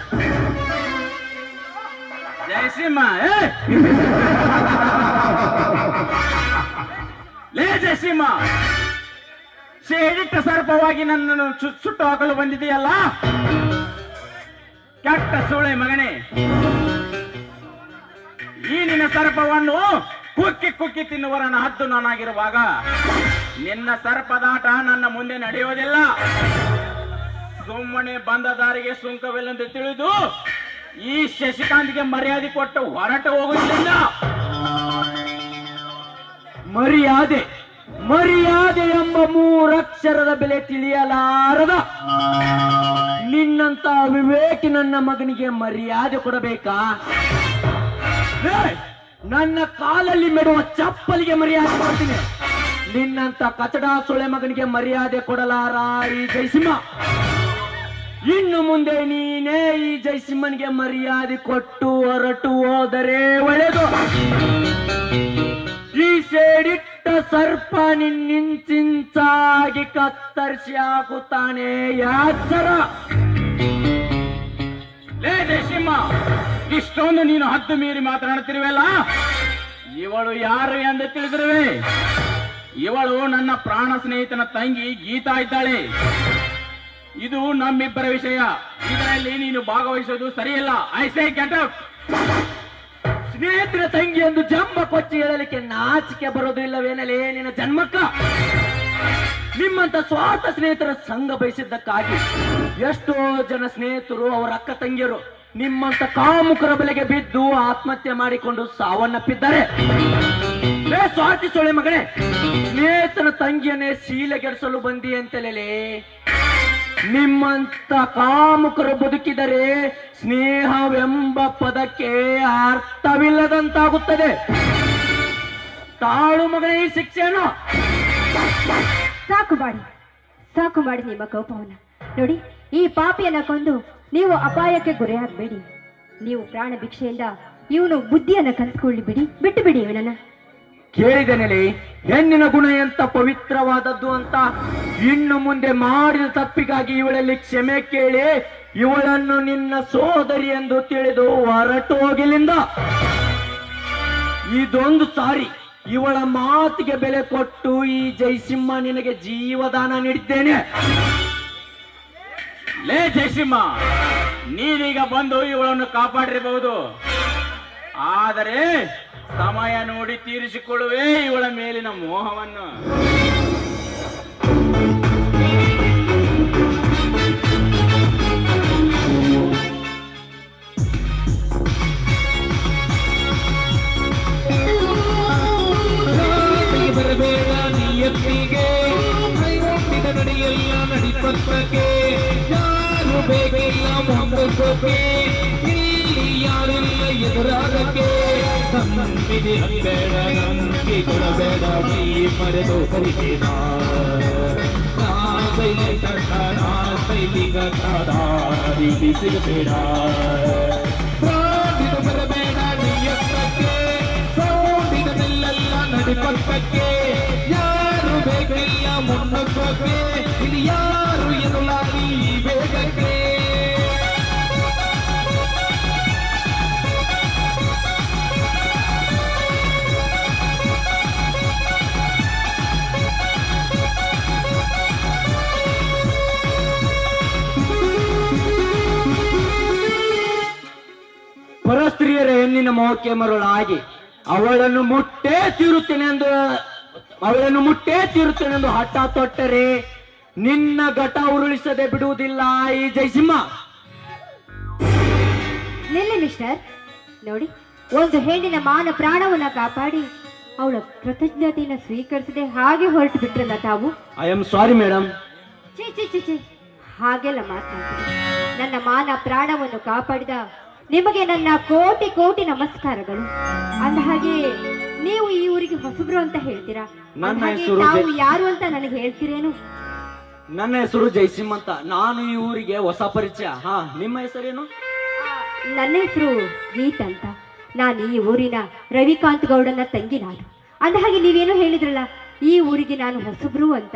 ಜಯಸಿಂಹ ಲೇ ಜಯಸಿಂಹ ಸೇಡಿಟ್ಟ ಸರ್ಪವಾಗಿ ನನ್ನನ್ನು ಸುಟ್ಟು ಹಾಕಲು ಬಂದಿದೆಯಲ್ಲ ಕೆಟ್ಟ ಸೂಳೆ ಮಗನೇ ಈ ನಿನ್ನ ಸರ್ಪವನ್ನು ಕುಕ್ಕಿ ಕುಕ್ಕಿ ತಿನ್ನುವರನ ಹದ್ದು ನಾನಾಗಿರುವಾಗ ನಿನ್ನ ಸರ್ಪದಾಟ ನನ್ನ ಮುಂದೆ ನಡೆಯುವುದಿಲ್ಲ ಸುಮ್ಮನೆ ಬಂದ ದಾರಿಗೆ ಸುಂಕವಿಲ್ಲಂತೆ ತಿಳಿದು ಈ ಶಶಿಕಾಂತ್ಗೆ ಮರ್ಯಾದೆ ಕೊಟ್ಟು ಹೊರಟು ಹೋಗುವುದಿಲ್ಲ ಮರ್ಯಾದೆ ಮರ್ಯಾದೆ ಎಂಬ ಮೂರಕ್ಷರದ ಬೆಲೆ ತಿಳಿಯಲಾರದ ನಿನ್ನಂತ ವಿವೇಕಿ ನನ್ನ ಮಗನಿಗೆ ಮರ್ಯಾದೆ ಕೊಡಬೇಕಾ ನನ್ನ ಕಾಲಲ್ಲಿ ಮೆಡುವ ಚಪ್ಪಲಿಗೆ ಮರ್ಯಾದೆ ಕೊಡ್ತೀನಿ ನಿನ್ನಂತ ಕಚಡ ಸೊಳೆ ಮಗನಿಗೆ ಮರ್ಯಾದೆ ಕೊಡಲಾರ ಈ ಜಯಸಿಂಹ ಇನ್ನು ಮುಂದೆ ನೀನೇ ಈ ಜಯಸಿಂಹನಿಗೆ ಮರ್ಯಾದೆ ಕೊಟ್ಟು ಹೊರಟು ಹೋದರೆ ಒಳ್ಳೆದು ಈ ಸೇಡಿಟ್ಟ ಸರ್ಪ ನಿನ್ನಿಂಚಾಗಿ ಕತ್ತರಿಸಿ ಹಾಕುತ್ತಾನೆ ಯಾಚರ ಲೇ ಜಯಸಿಂಹ ಇಷ್ಟೊಂದು ನೀನು ಹದ್ದು ಮೀರಿ ಮಾತನಾಡುತ್ತಿರುವಲ್ಲ ಇವಳು ಯಾರು ಎಂದು ತಿಳಿದಿರುವೆ ಇವಳು ನನ್ನ ಪ್ರಾಣ ಸ್ನೇಹಿತನ ತಂಗಿ ಗೀತಾ ಇದ್ದಾಳೆ ಇದು ನಮ್ಮಿಬ್ಬರ ವಿಷಯ ಇದರಲ್ಲಿ ನೀನು ಭಾಗವಹಿಸೋದು ಸರಿಯಲ್ಲ ಐ ಸೇ ಗೆಟ್ ಔಟ್ ಸ್ನೇಹಿತರ ತಂಗಿ ಎಂದು ಜಂಬ ಕೊಚ್ಚಿ ಹೇಳಲಿಕ್ಕೆ ನಾಚಿಕೆ ಬರೋದಿಲ್ಲವೇನಲೇ ನಿನ್ನ ಜನ್ಮಕ್ಕ ನಿಮ್ಮಂತ ಸ್ವಾರ್ಥ ಸ್ನೇಹಿತರ ಸಂಘ ಬಯಸಿದ್ದಕ್ಕಾಗಿ ಎಷ್ಟೋ ಜನ ಸ್ನೇಹಿತರು ಅವರ ಅಕ್ಕ ತಂಗಿಯರು ನಿಮ್ಮಂತ ಕಾಮುಕರ ಬೆಲೆಗೆ ಬಿದ್ದು ಆತ್ಮಹತ್ಯೆ ಮಾಡಿಕೊಂಡು ಸಾವನ್ನಪ್ಪಿದ್ದಾರೆ ಸ್ವಾರ್ಥಿ ಸೊಳೆ ಮಗನೇ ಸ್ನೇಹಿತನ ತಂಗಿಯನ್ನೇ ಶೀಲೆಗೆಡಿಸಲು ಬಂದಿ ಅಂತಲೇ ನಿಮ್ಮಂತ ಕಾಮುಕರು ಬದುಕಿದರೆ ಸ್ನೇಹವೆಂಬ ಪದಕ್ಕೆ ಅರ್ಥವಿಲ್ಲದಂತಾಗುತ್ತದೆ. ತಾಳು ಮಗನೇ ಈ ಶಿಕ್ಷೆಯನ್ನು. ಸಾಕು ಮಾಡಿ ನಿಮ್ಮ ಕೋಪವನ್ನ. ನೋಡಿ, ಈ ಪಾಪಿಯನ್ನ ಕೊಂದು ನೀವು ಅಪಾಯಕ್ಕೆ ಗುರಿಯಾಗಬೇಡಿ. ನೀವು ಪ್ರಾಣ ಭಿಕ್ಷೆಯಿಂದ ಇವನು ಬುದ್ಧಿಯನ್ನ ಕಲ್ತ್ಕೊಳ್ಳಿ ಬಿಟ್ಟು ಬಿಡಿ ಇವನನ್ನ. ಕೇಳಿದೆನೆಲೆ, ಹೆಣ್ಣಿನ ಗುಣ ಎಂತ ಪವಿತ್ರವಾದದ್ದು ಅಂತ. ಇನ್ನು ಮುಂದೆ ಮಾಡಿದ ತಪ್ಪಿಗಾಗಿ ಇವಳಲ್ಲಿ ಕ್ಷಮೆ ಕೇಳಿ ಇವಳನ್ನು ನಿನ್ನ ಸೋದರಿ ಎಂದು ತಿಳಿದು ಹೊರಟು ಹೋಗಿಲಿಂದ. ಇದೊಂದು ಸಾರಿ ಇವಳ ಮಾತಿಗೆ ಬೆಲೆ ಕೊಟ್ಟು ಈ ಜಯಸಿಂಹ ನಿನಗೆ ಜೀವದಾನ ನೀಡಿದ್ದೇನೆ. ಲೇ ಜಯಸಿಂಹ, ನೀನೀಗ ಬಂದು ಇವಳನ್ನು ಕಾಪಾಡಿರಬಹುದು, ಆದರೆ ಸಮಯ ನೋಡಿ ತೀರಿಸಿಕೊಳ್ಳುವೆ ಇವಳ ಮೇಲಿನ ಮೋಹವನ್ನು. ಬರಬೇಡ ನಿಯತ್ತಿಗೆ, ನಡೆಯಲ್ಲ ನಡಿಪಕ್ಕಕ್ಕೆ, ಯಾರು ಬೇಕಿಲ್ಲ ಮುಂದಕ್ಕೆ, ಇಲ್ಲಿ ಯಾರಿಲ್ಲ ಎದುರಾಗಕ್ಕೆ. ನಂಬಿದೆ ಬೇಡ, ನಂಬಿ ಕೊಡಬೇಡ, ಮೈ ಮರೆತು ಕರಿಬೇಡ. ಸಿಗಬೇಡ, ಬರಬೇಡ ನಿಯತ್ತಕ್ಕೆ, ಸೌಂಡಿದೆಲ್ಲ ನಡಿಪಕ್ಕಕ್ಕೆ, ಯಾರು ಬೇಕಿಲ್ಲ ಮುಂದಕ್ಕೆ, ಇಲ್ಲಿ ಯಾರು ಎದುರಾಗಿ ಬೇಗಕ್ಕೆ. ಪರಸ್ತ್ರೀಯರ ಹೆಣ್ಣಿನ ಮೋಹಕ್ಕೆ ಮರುಳಾಗಿ ಅವಳನ್ನು ಮುಟ್ಟೇ ತೀರುತ್ತೇನೆಂದು ಹಠ ತೊಟ್ಟರೆ ನಿನ್ನ ಘಟ ಉರುಳಿಸದೆ ಬಿಡುವುದಿಲ್ಲ ಈ ಜಯಸಿಂಹ. ನಿಲ್ಲಿ ಮಿಸ್ಟರ್. ನೋಡಿ, ಒಂದು ಹೆಣ್ಣಿನ ಮಾನ ಪ್ರಾಣವನ್ನ ಕಾಪಾಡಿ ಅವಳ ಕೃತಜ್ಞತೆಯನ್ನು ಸ್ವೀಕರಿಸದೆ ಹಾಗೆ ಹೊರಟು ಬಿಟ್ರಲ್ಲ ತಾವು. I am sorry madam. ಚಿ ಹಾಗೆಲ್ಲ ಮಾತನಾಡ್ತೀನಿ. ನನ್ನ ಮಾನ ಪ್ರಾಣವನ್ನು ಕಾಪಾಡಿದ ನಿಮಗೆ ನನ್ನ ಕೋಟಿ ಕೋಟಿ ನಮಸ್ಕಾರಗಳು. ಅಂದ ಹಾಗೆ ನೀವು ಈ ಊರಿಗೆ ಹೊಸಬ್ರು ಅಂತ ಹೇಳ್ತೀರಾ, ತಾವು ಯಾರು ಅಂತ ನನಗೆ ಹೇಳ್ತೀರೇನು? ನನ್ನ ಹೆಸರು ಜಯಸಿಂಹ ಅಂತ. ನಾನು ಈ ಊರಿಗೆ ಹೊಸ ಪರಿಚಯ. ಹಾ, ನಿಮ್ಮ ಹೆಸರೇನು? ನನ್ನ ಹೆಸರು ಗೀತ್ ಅಂತ. ನಾನು ಈ ಊರಿನ ರವಿಕಾಂತ್ ಗೌಡನ ತಂಗಿ ನಾನು. ಅಂದ ಹಾಗೆ ನೀವೇನೋ ಹೇಳಿದ್ರಲ್ಲ, ಈ ಊರಿಗೆ ನಾನು ಹೊಸಬ್ರು ಅಂತ.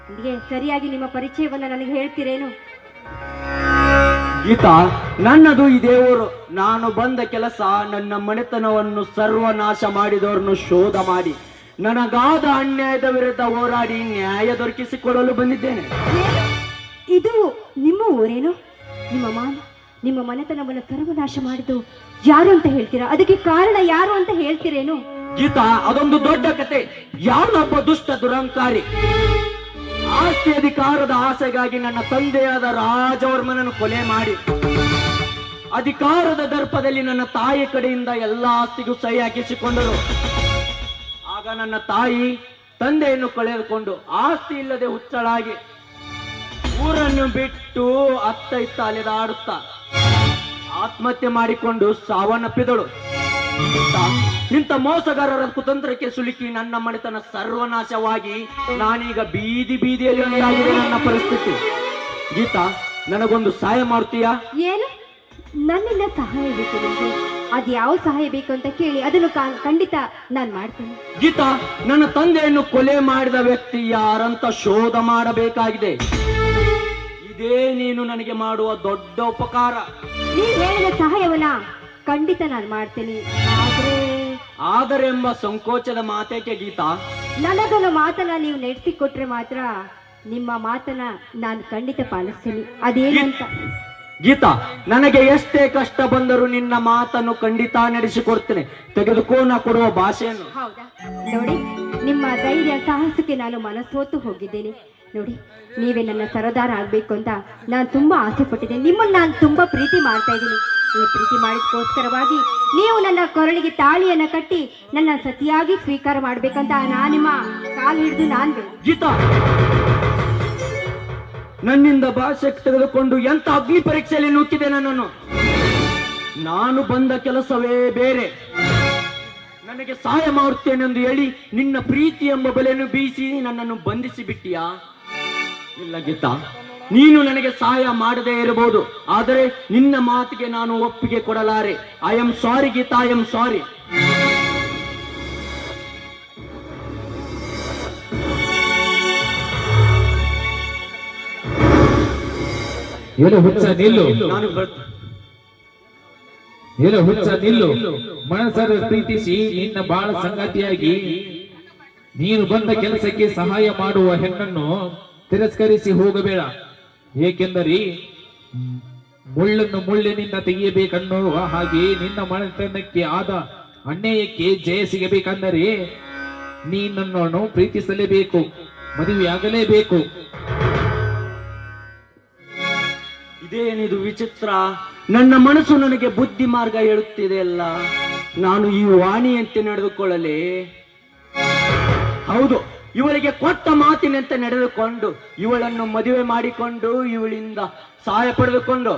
ನನಗೆ ಸರಿಯಾಗಿ ನಿಮ್ಮ ಪರಿಚಯವನ್ನ ನನಗೆ ಹೇಳ್ತೀರೇನು? ಗೀತಾ, ನನ್ನದು ಇದೇ ಊರು. ನಾನು ಬಂದ ಕೆಲಸ ನನ್ನ ಮನೆತನವನ್ನು ಸರ್ವನಾಶ ಮಾಡಿದವರನ್ನು ಶೋಧ ಮಾಡಿ ನನಗಾದ ಅನ್ಯಾಯದ ವಿರುದ್ಧ ಹೋರಾಡಿ ನ್ಯಾಯ ದೊರಕಿಸಿಕೊಡಲು ಬಂದಿದ್ದೇನೆ. ಇದು ನಿಮ್ಮ ಊರೇನು? ನಿಮ್ಮ ಮನೆತನವನ್ನು ಸರ್ವನಾಶ ಮಾಡಿದ್ದು ಯಾರು ಅಂತ ಹೇಳ್ತೀರಾ? ಅದಕ್ಕೆ ಕಾರಣ ಯಾರು ಅಂತ ಹೇಳ್ತೀರೇನು? ಗೀತಾ, ಅದೊಂದು ದೊಡ್ಡ ಕತೆ. ಯಾವನೊಬ್ಬ ದುಷ್ಟ ದುರಂಕಾರಿ ಆಸ್ತಿ ಅಧಿಕಾರದ ಆಸೆಗಾಗಿ ನನ್ನ ತಂದೆಯಾದ ರಾಜವರ್ಮನನ್ನು ಕೊಲೆ ಮಾಡಿ ಅಧಿಕಾರದ ದರ್ಪದಲ್ಲಿ ನನ್ನ ತಾಯಿ ಕಡೆಯಿಂದ ಎಲ್ಲ ಆಸ್ತಿಗೂ ಸಹಿ ಹಾಕಿಸಿಕೊಂಡರು. ಆಗ ನನ್ನ ತಾಯಿ ತಂದೆಯನ್ನು ಕಳೆದುಕೊಂಡು ಆಸ್ತಿ ಇಲ್ಲದೆ ಹುಚ್ಚಳಾಗಿ ಊರನ್ನು ಬಿಟ್ಟು ಅತ್ತ ಇತ್ತ ಅಲೆದಾಡುತ್ತಾ ಆತ್ಮಹತ್ಯೆ ಮಾಡಿಕೊಂಡು ಸಾವನ್ನಪ್ಪಿದಳು. ಇಂಥ ಮೋಸಗಾರರ ಕುತಂತ್ರಕ್ಕೆ ಸಿಲುಕಿ ನನ್ನ ಮನೆತನ ಸರ್ವನಾಶವಾಗಿ ನಾನೀಗ ಬೀದಿಯಲ್ಲಿ ಉಂಟಾಗಿದೆ ನನ್ನ ಪರಿಸ್ಥಿತಿ. ಗೀತಾ, ನನಗೊಂದು ಸಹಾಯ ಮಾಡ್ತೀಯಾ? ಏನು? ನನ್ನಿಂದ ಸಹಾಯ ಬೇಕು ನಿಮಗೆ? ಅದು ಯಾವ ಸಹಾಯ ಬೇಕು ಅಂತ ಕೇಳಿ, ಅದನ್ನು ಖಂಡಿತ ನಾನು ಮಾಡ್ತೇನೆ. ಗೀತಾ, ನನ್ನ ತಂದೆಯನ್ನು ಕೊಲೆ ಮಾಡಿದ ವ್ಯಕ್ತಿ ಯಾರಂತ ಶೋಧ ಮಾಡಬೇಕಾಗಿದೆ. ಇದೇ ನೀನು ನನಗೆ ಮಾಡುವ ದೊಡ್ಡ ಉಪಕಾರ. ನೀವು ಹೇಳಿದ ಸಹಾಯವನ್ನ ಖಂಡಿತ ನಾನು ಮಾಡ್ತೇನೆ. ಆದರೆ ಎಂಬ ಸಂಕೋಚದ ಮಾತೇಕೆ ಗೀತಾ? ನನಗನ್ನು ಮಾತನ್ನ ನೀವು ನಡೆಸಿಕೊಟ್ರೆ ಮಾತ್ರ ನಿಮ್ಮ ಮಾತನ್ನ ನಾನು ಖಂಡಿತ ಪಾಲಿಸ್ತೀನಿ. ಅದೇನಂತ? ಗೀತಾ, ನನಗೆ ಎಷ್ಟೇ ಕಷ್ಟ ಬಂದರೂ ನಿನ್ನ ಮಾತನ್ನು ಖಂಡಿತ ನಡೆಸಿಕೊಡ್ತೇನೆ. ತೆಗೆದುಕೋ ನಾ ಕೊಡುವ ಭಾಷೆಯನ್ನು. ಹೌದಾ? ನೋಡಿ, ನಿಮ್ಮ ಧೈರ್ಯ ಸಾಹಸಕ್ಕೆ ನಾನು ಮನಸ್ಸೋತು ಹೋಗಿದ್ದೇನೆ. ನೋಡಿ, ನೀವೇ ನನ್ನ ಸರದಾರ ಆಗ್ಬೇಕು ಅಂತ ನಾನು ತುಂಬಾ ಆಸೆ ಪಟ್ಟಿದ್ದೇನೆ. ನಿಮ್ಮನ್ನು ನಾನು ತುಂಬಾ ಪ್ರೀತಿ ಮಾಡ್ತಾ ಇದ್ದೀನಿ. ಈ ಪ್ರೀತಿ ಮಾಡಿದಕ್ಕೋಸ್ಕರವಾಗಿ ನೀವು ನನ್ನ ಕೊರಳಿಗೆ ತಾಳಿಯನ್ನ ಕಟ್ಟಿ ನನ್ನ ಸತಿಯಾಗಿ ಸ್ವೀಕಾರ ಮಾಡ್ಬೇಕಂತ ನಾನು ನಿಮ್ಮ ಕಾಲು ಹಿಡಿದು ನಾನು ಗೀತಾ, ನನ್ನಿಂದ ಭಾಷೆ ತೆಗೆದುಕೊಂಡು ಎಂತ ಅಗ್ನಿ ಪರೀಕ್ಷೆಯಲ್ಲಿ ನೂಕಿದೆ ನನ್ನನ್ನು. ನಾನು ಬಂದ ಕೆಲಸವೇ ಬೇರೆ. ನನಗೆ ಸಹಾಯ ಮಾಡುತ್ತೇನೆಂದು ಹೇಳಿ ನಿನ್ನ ಪ್ರೀತಿ ಎಂಬ ಬಲೆಯನ್ನು ಬೀಸಿ ನನ್ನನ್ನು ಬಂಧಿಸಿ ಬಿಟ್ಟಿಯಾ? ಇಲ್ಲ ಗೀತಾ, ನೀನು ನನಗೆ ಸಹಾಯ ಮಾಡದೇ ಇರಬಹುದು, ಆದರೆ ನಿನ್ನ ಮಾತಿಗೆ ನಾನು ಒಪ್ಪಿಗೆ ಕೊಡಲಾರೆ. I am sorry Geeta, I am sorry. ಏನು ಹುಚ್ಚ ನಿಲ್ಲು, ನಾನು ಏನು ಹುಚ್ಚ ನಿಲ್ಲು. ಮನಸರ ಪ್ರೀತಿಸಿ ನಿನ್ನ ಬಾಳ ಸಂಗಾತಿಯಾಗಿ ನೀನು ಬಂದ ಕೆಲಸಕ್ಕೆ ಸಹಾಯ ಮಾಡುವ ಹೆಣ್ಣನ್ನು ತಿರಸ್ಕರಿಸಿ ಹೋಗಬೇಡ. ಏಕೆಂದರೆ ಮುಳ್ಳನ್ನು ಮುಳ್ಳಿನಿಂದ ತೆಗೆಯಬೇಕನ್ನುವ ಹಾಗೆ ನಿನ್ನ ಮನೆತನಕ್ಕೆ ಆದ ಅನ್ಯಾಯಕ್ಕೆ ಜಯ ಸಿಗಬೇಕೆಂದರೆ ನೀನನ್ನು ಪ್ರೀತಿಸಲೇಬೇಕು, ಮದುವೆಯಾಗಲೇಬೇಕು. ಇದೇನಿದು ವಿಚಿತ್ರ? ನನ್ನ ಮನಸ್ಸು ನನಗೆ ಬುದ್ಧಿ ಮಾರ್ಗ ಹೇಳುತ್ತಿದೆ ಅಲ್ಲ. ನಾನು ಈ ವಾಣಿಯಂತೆ ನಡೆದುಕೊಳ್ಳಲೇ? ಹೌದು, ಇವಳಿಗೆ ಕೊಟ್ಟ ಮಾತಿನಂತೆ ನಡೆದುಕೊಂಡು ಇವಳನ್ನು ಮದುವೆ ಮಾಡಿಕೊಂಡು ಇವಳಿಂದ ಸಹಾಯ ಪಡೆದುಕೊಂಡು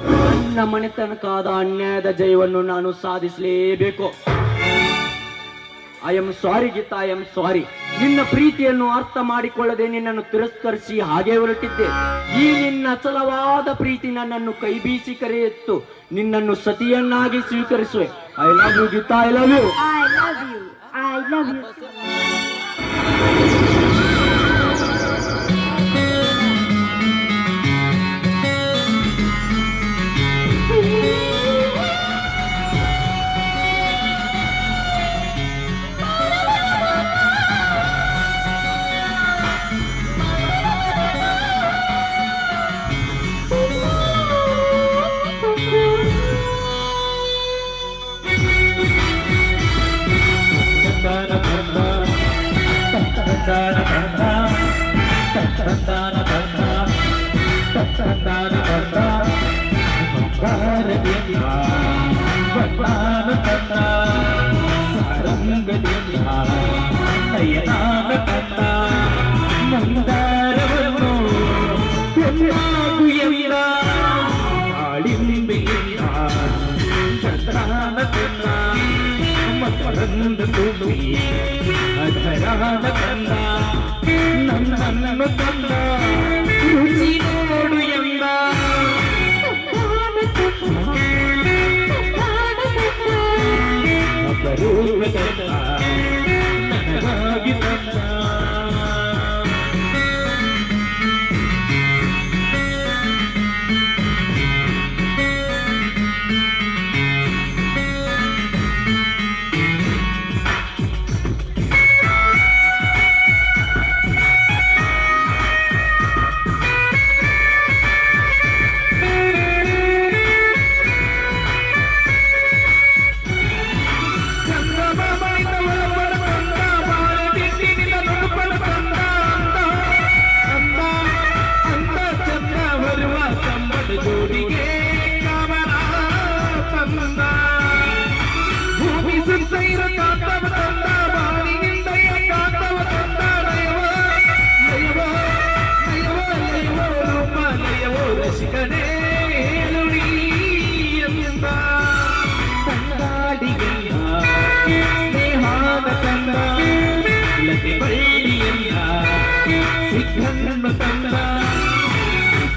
ನನ್ನ ಮನೆತನಕಾದ ಅನ್ಯಾಯದ ಜಯವನ್ನು ನಾನು ಸಾಧಿಸಲೇಬೇಕು. I am sorry Geeta, I am sorry. ನಿನ್ನ ಪ್ರೀತಿಯನ್ನು ಅರ್ಥ ಮಾಡಿಕೊಳ್ಳದೆ ನಿನ್ನನ್ನು ತಿರಸ್ಕರಿಸಿ ಹಾಗೆ ಹೊರಟಿದ್ದೆ. ಈ ನಿನ್ನ ಅಚಲವಾದ ಪ್ರೀತಿ ನನ್ನನ್ನು ಕೈ ಬೀಸಿ ಕರೆಯಿತ್ತು. ನಿನ್ನನ್ನು ಸತಿಯನ್ನಾಗಿ ಸ್ವೀಕರಿಸುವೆ. I love you Geeta, I love you. I love you. I love you. ನನ್ನನ್ನು ತಂದ ರುಚಿ ನೋಡು ಎಂದ ಅಪರೂಪದ ನನಗಾಗಿ ತಂದ.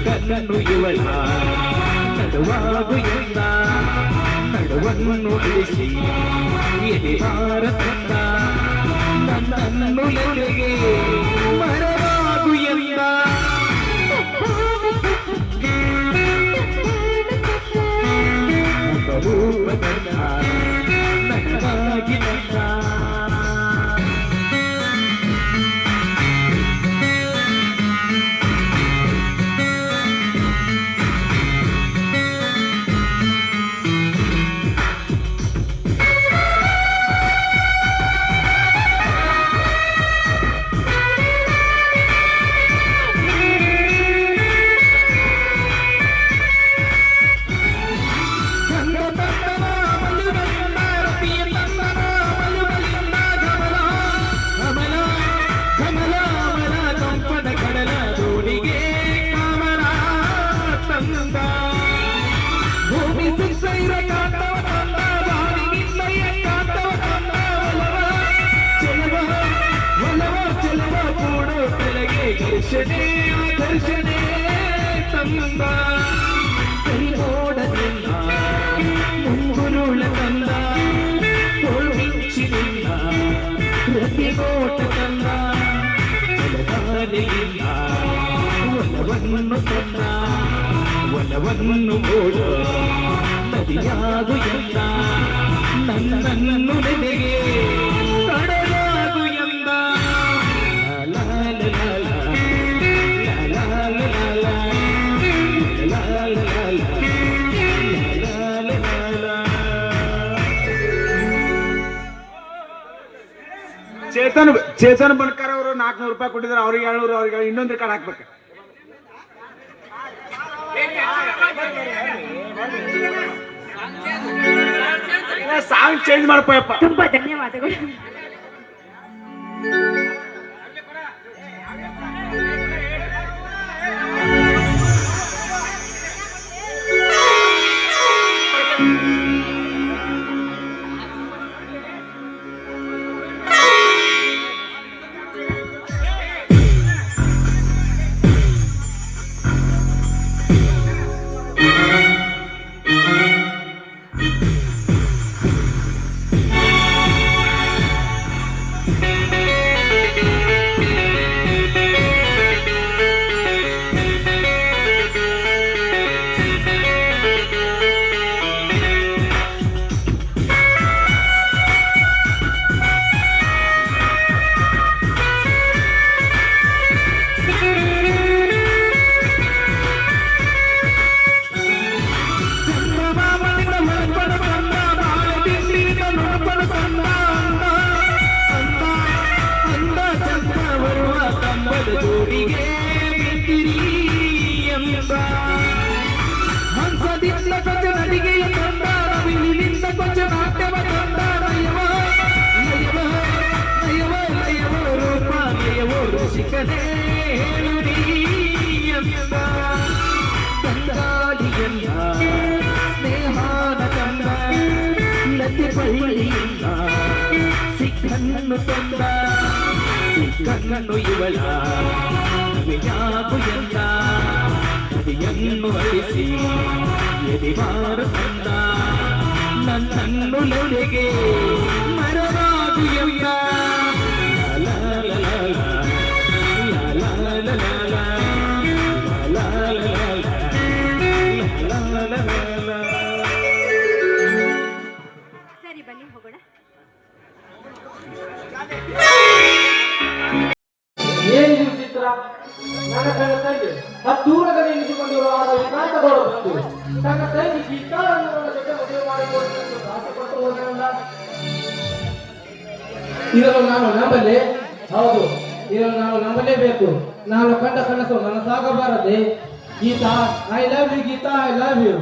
ಕಣ್ಣನ್ನು ಇವಳ ನಡುವಾಗು ಎಂದ ನಡುವನ್ನು ಇಳಿಸಿ ಭಾರತಂದ ನನ್ನನ್ನು ಎಲೆಗೆ ಮರವಾಗು ಎಂದ ರೂಪದ ನನಗಾಗಿ ಬಂದ. ಆಕರ್ಷಣೆ ಆಕರ್ಷಣೆ ತಂದ ಕರಿಮೋಡದಿಂದ ಮುಂಗುರುಳ ತಂದ ಕೊಳುಮಿಂಚಿನಿಂದ ಪ್ರತಿಗೋಟ ತಂದ ಜಲಧಾರೆಯಿಂದ ಒಲವನ್ನು ತಂದ ಒಲವನ್ನು ಮೂಡ ನದಿಯಾಗು ಎಂದ ನನ್ನನ್ನು ನೆನೆಗೆ ಕಡಲಾಗು ಎಂದ ಲಾ ಲಾ ಲಾ ಲಾ, ಲಾ ಲಾ ಲಾ ಲಾ, ಲಾ ಲಾ ಲಾ ಲಾ, ಲಾ ಲಾ ಲಾ. ಚೇತನ್ ಬನ್ಕರ್ ಅವರು 400 ರೂಪಾಯಿ ಕೊಟ್ಟಿದ್ದಾರೆ, ಅವ್ರಿಗೆ 700, ಅವ್ರಿಗೆ ಇನ್ನೊಂದು ರೆಕಾರ್ಡ್ ಹಾಕ್ಬೇಕು. ಸಾಂಗ್ ಚೇಂಜ್ ಮಾಡ್ಕೋಯಪ್ಪ. ತುಂಬಾ ಧನ್ಯವಾದಗಳು. ಹಂಸದಿಂದ ಕೊಂಚ ನದಿಗೆ ತಂದ ರವಿಲಿಂದ ಕೊಂಚ ನಾಟ್ಯವ ತಂದ ನಯವ ನಯವ ನಯವ ನಯವ ರೂಪ ನಯವೋ ಋಷಿಕನೇ ಹೇಳುಡಿ ಎಂದ ತಂಗಾಳಿಯಲ್ಲ ಸ್ನೇಹಾನ ತಂದ ಲತಿ ಬಳ್ಳಿಯಿಂದ ಸಿಕ್ಕನ್ನು ತಂದ ಸಿಕ್ಕನ್ನು ಇವಳ ಕವಿಯಾಗು ಎಂದ ನದಿಯನ್ನು ಅಳಿಸಿ ಎದಿವಾರ ತಂದ ನನ್ನನ್ನು ಲೊಳೆಗೆ ಮರವಾಗು ಎಂದ ಲಾ ಲಾ ಲಾ ಲಾ, ಲಾ ಲಾ ಲಾ ಲಾ ಲಾ, ಲಾ ಲಾ ಲಾ ಲಾ, ಲಾ ಲಾ ಲಾ ಲಾ. ಸರಿ ಬನ್ನಿ ಹೋಗೋಣ. ಏನು ಚಿತ್ರ ನನ್ನ ಕಣ್ಣ ತಂದೆ ದೂರದಲ್ಲಿ ನಿಂತುಕೊಂಡಿರುವ ಆ ವಿಕಾಸಗಳು ಬಂದು ತನ್ನ ತಂಗಿ ಗೀತಾಳನ್ನು ನನ್ನ ಜೊತೆ ಮದುವೆ ಮಾಡಿಕೊಳ್ಳಲು ಆಸೆ ಪಟ್ಟು ಹೋದನಲ್ಲ. ಇದನ್ನು ನಾನು ನಂಬಲೆ? ಹೌದು, ಇದನ್ನು ನಾನು ನಂಬಲೇಬೇಕು. ನಾನು ಕಂಡ ಕನಸು ನನಸಾಗಬಾರದೆ. Geeta, I love you. Geeta, I love you.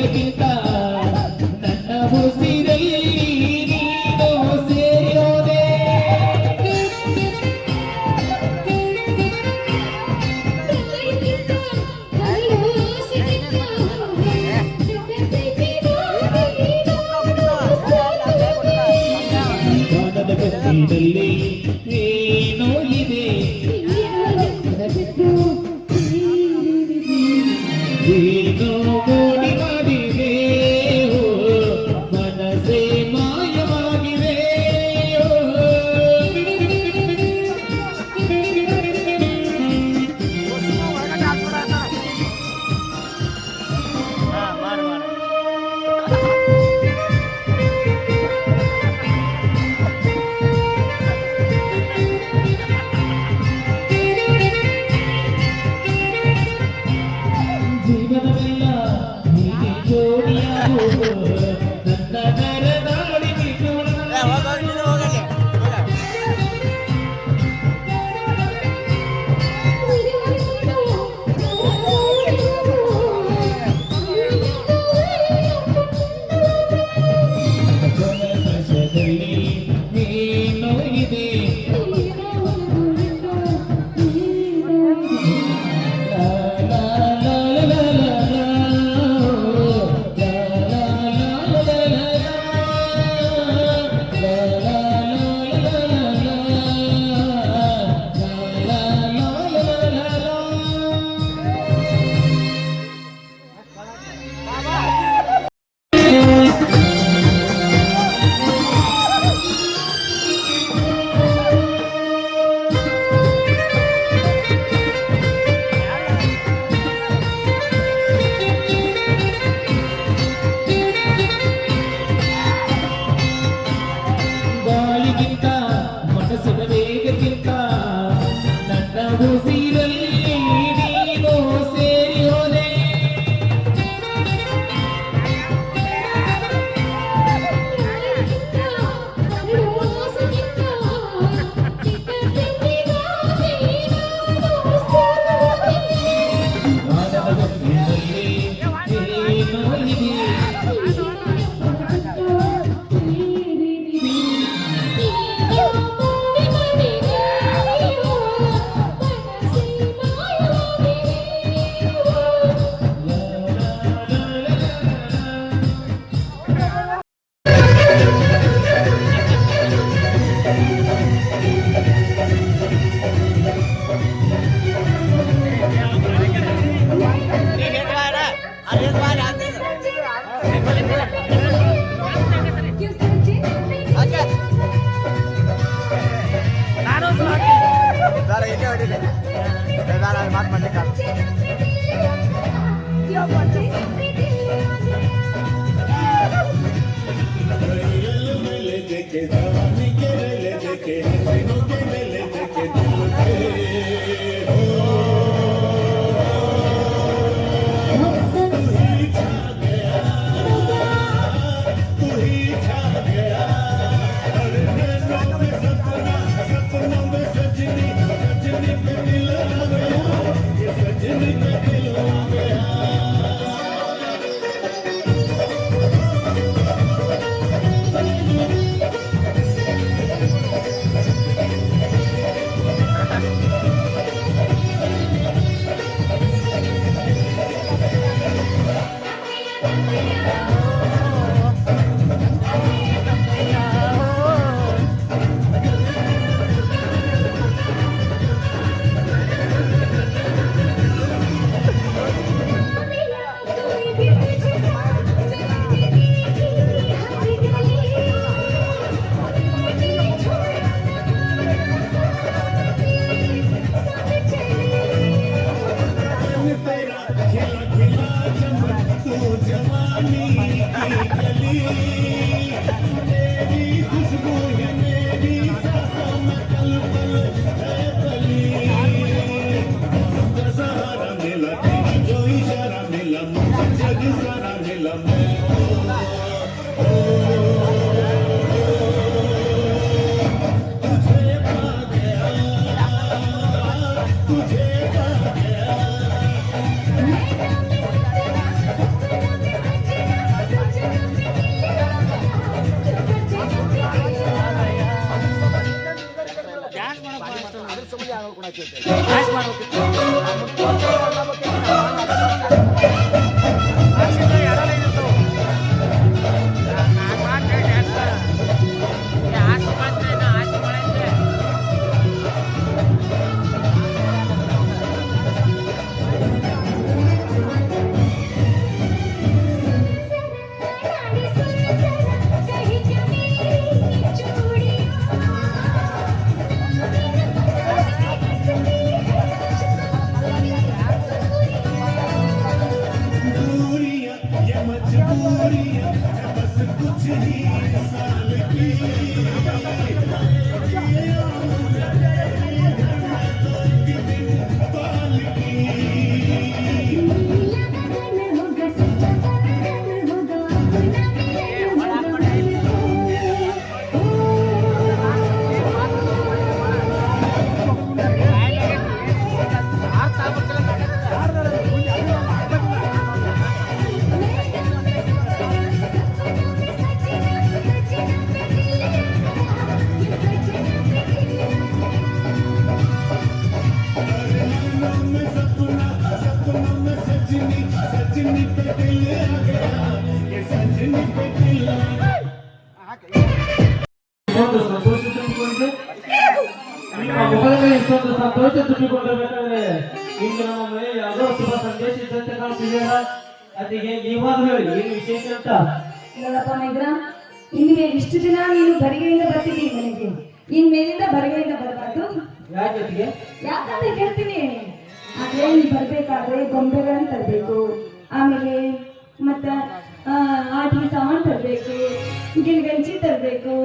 ವೇಗಕ್ಕಿಂತ ನನ್ನ ಉಸಿರಲ್ಲಿ ನೀನು ಸೇರೋದೆ ಗಾನದ ಗಂಧದಲ್ಲಿ ಏನೋ ಇದೆ ಏನೋ ಮೋಡಿ ಮಾಡಿದೆ ಮನಸ್ಸೇ ಮಾಯವಾಗಿದೆ ಜೀವನವೆಲ್ಲ ಹೀಗೆ ಜೋಡಿಯಾಗು ನನ್ನ ನರನಾಡಿ ಕನಸದಲ್ಲಿ ಏನೋ ಇದೆ ಗಾಳಿಗಿಂತ ಮನಸ್ಸಿನ ವೇಗಕ್ಕಿಂತ ನನ್ನ ಉಸಿರಲ್ಲಿ ನೀನು ಸೇರಿ ಹೋದೆ ಗಾನದ ಗಂಧದಲ್ಲಿ ಏನೋ ಇದೆ ಇಷ್ಟೊಂದು ಸಂತೋಷ ತುಂಬಿಕೊಂಡಿದೆ ನಿಮ್ಮ ಮುಖದ ಮೇಲೆ ಇಷ್ಟೊಂದು ಸಂತೋಷ ತುಂಬಿಕೊಂಡಿರ್ಬೇಕಾದ್ರೆ ಇಂದು ನಮ್ಮ ಮನೆ ಯಾವುದೋ ಶುಭ ಸಂದೇಶ ಇದ್ದಂತೆ ಕಾಣ್ತಿದೆಯಲ್ಲ ಅದಕ್ಕೆ ನೀವಾದ್ರೂ ಹೇಳಿ ಏನು ವಿಶೇಷ ಅಂತ. ನೋಡಪ್ಪ ಮೈದ್ರ, ಇನ್ನು ಇಷ್ಟು ದಿನ ನೀನು ಬರಿಗೆಯಿಂದ ಬರ್ತಿದ್ದೀನಿ ಮನೆಗೆ, ಇನ್ ಮೇಲಿಂದ ಬರಿಗೆಯಿಂದ ಬರಬಾರ್ದು. ಯಾಕೆ ಅದಕ್ಕೆ? ಯಾಕಂದ್ರೆ ಹೇಳ್ತೀನಿ, ಆದ್ರೆ ನೀ ಬರ್ಬೇಕಾದ್ರೆ ಗೊಂಬೆಗಳನ್ನ ತರಬೇಕು, ಆಮೇಲೆ ಮತ್ತ ಆಟಿಕೆ ಸಾಮಾನು ತರಬೇಕು, ಗಿಲ್ಗಂಜಿ ತರಬೇಕು,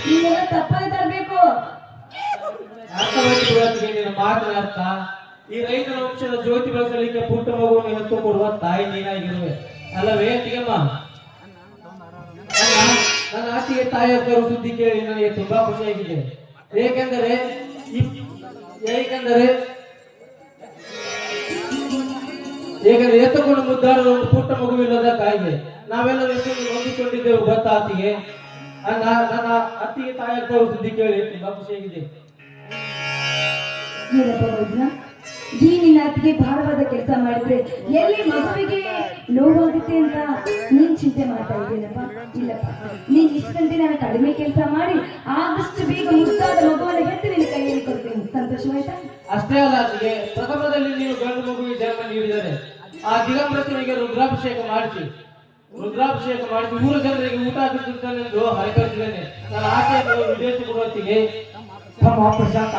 ನೀವೆಲ್ಲ ತಪ್ಪಾಗಿ ತರಬೇಕು. ಅರ್ಥವಾಗಿದೆ ಇವತ್ತಿಗೆ ನಿನ್ನ ಮಾತಿನ ಅರ್ಥ. ಈ ರೈತರ ವಂಶದ ಜ್ಯೋತಿ ಬೆಳೆಸಲಿಕ್ಕೆ ಪುಟ್ಟ ಮಗುವನ್ನು ಹೊತ್ತು ಕೊಡುವ ತಾಯಿ ನೀನಾಗಿರುವೆ ಅಲ್ಲವೇ ಅತ್ತಿಗೆಮ್ಮ? ನನ್ನ ಆತಿಗೆ ತಾಯಿಯವರು ಸುದ್ದಿ ಕೇಳಿ ನನಗೆ ತುಂಬಾ ಖುಷಿಯಾಗಿದೆ. ಏಕೆಂದರೆ ಎತ್ತುಕೊಂಡು ಮುದ್ದಾಡಲು ಒಂದು ಪುಟ್ಟ ಮಗುವಿಲ್ಲದ ಕಾಯಿಲೆ ನಾವೆಲ್ಲರೂ ಎಷ್ಟು ಹೊಂದಿಕೊಂಡಿದ್ದೆವು ಗೊತ್ತಾ ಆತಿಗೆ? ನನ್ನ ಅತ್ತಿಗೆ ತಾಯಿಯವರು ಸುದ್ದಿ ಕೇಳಿ ತುಂಬಾ ಖುಷಿಯಾಗಿದೆ. ಈ ನಿನ್ನ ಅತ್ತಿಗೆ ಭಾರವಾದ ಕೆಲಸ ಮಾಡಿದ್ರೆ ಎಲ್ಲಿ ಮಗುವಿಗೆ ನೋವಾಗುತ್ತೆ ಅಂತ ನೀನ್ ಚಿಂತೆ ಮಾಡ್ತಾ ಇದ್ದೀನಪ್ಪ. ಇಲ್ಲಪ್ಪ, ನೀನ್ ಇಷ್ಟಂತೆ ನಾನು ಕಡಿಮೆ ಕೆಲಸ ಮಾಡಿ ಆದಷ್ಟು ಬೇಗ ಮುದ್ದಾದ ಮಗುವನ್ನು ಹೆತ್ತು ನಿನ್ನ ಕೈಯಲ್ಲಿ ಕೊಡ್ತೀನಿ. ಸಂತೋಷವಾಯ್ತಾ? ಅಷ್ಟೇ ಅಲ್ಲ ಅತ್ತಿಗೆ, ಪ್ರಥಮದಲ್ಲಿ ನೀವು ಗಂಡು ಮಗುವಿಗೆ ಜನ್ಮ ನೀಡಿದರೆ ಆ ದಿಗಂಬರನಿಗೆ ರುದ್ರಾಭಿಷೇಕ ಮಾಡಿಸಿ ಊರ ಜನರಿಗೆ ಊಟ ಹಾಕಿಸುತ್ತಾನೆಂದು ಹರಿಕರಿಸಿದ್ದೇನೆ. ನನ್ನ ಆಸೆಯನ್ನು ವಿಜಯಿಸಿಕೊಡುವತ್ತಿಗೆ ತಮ್ಮ ಪ್ರಶಾಂತ,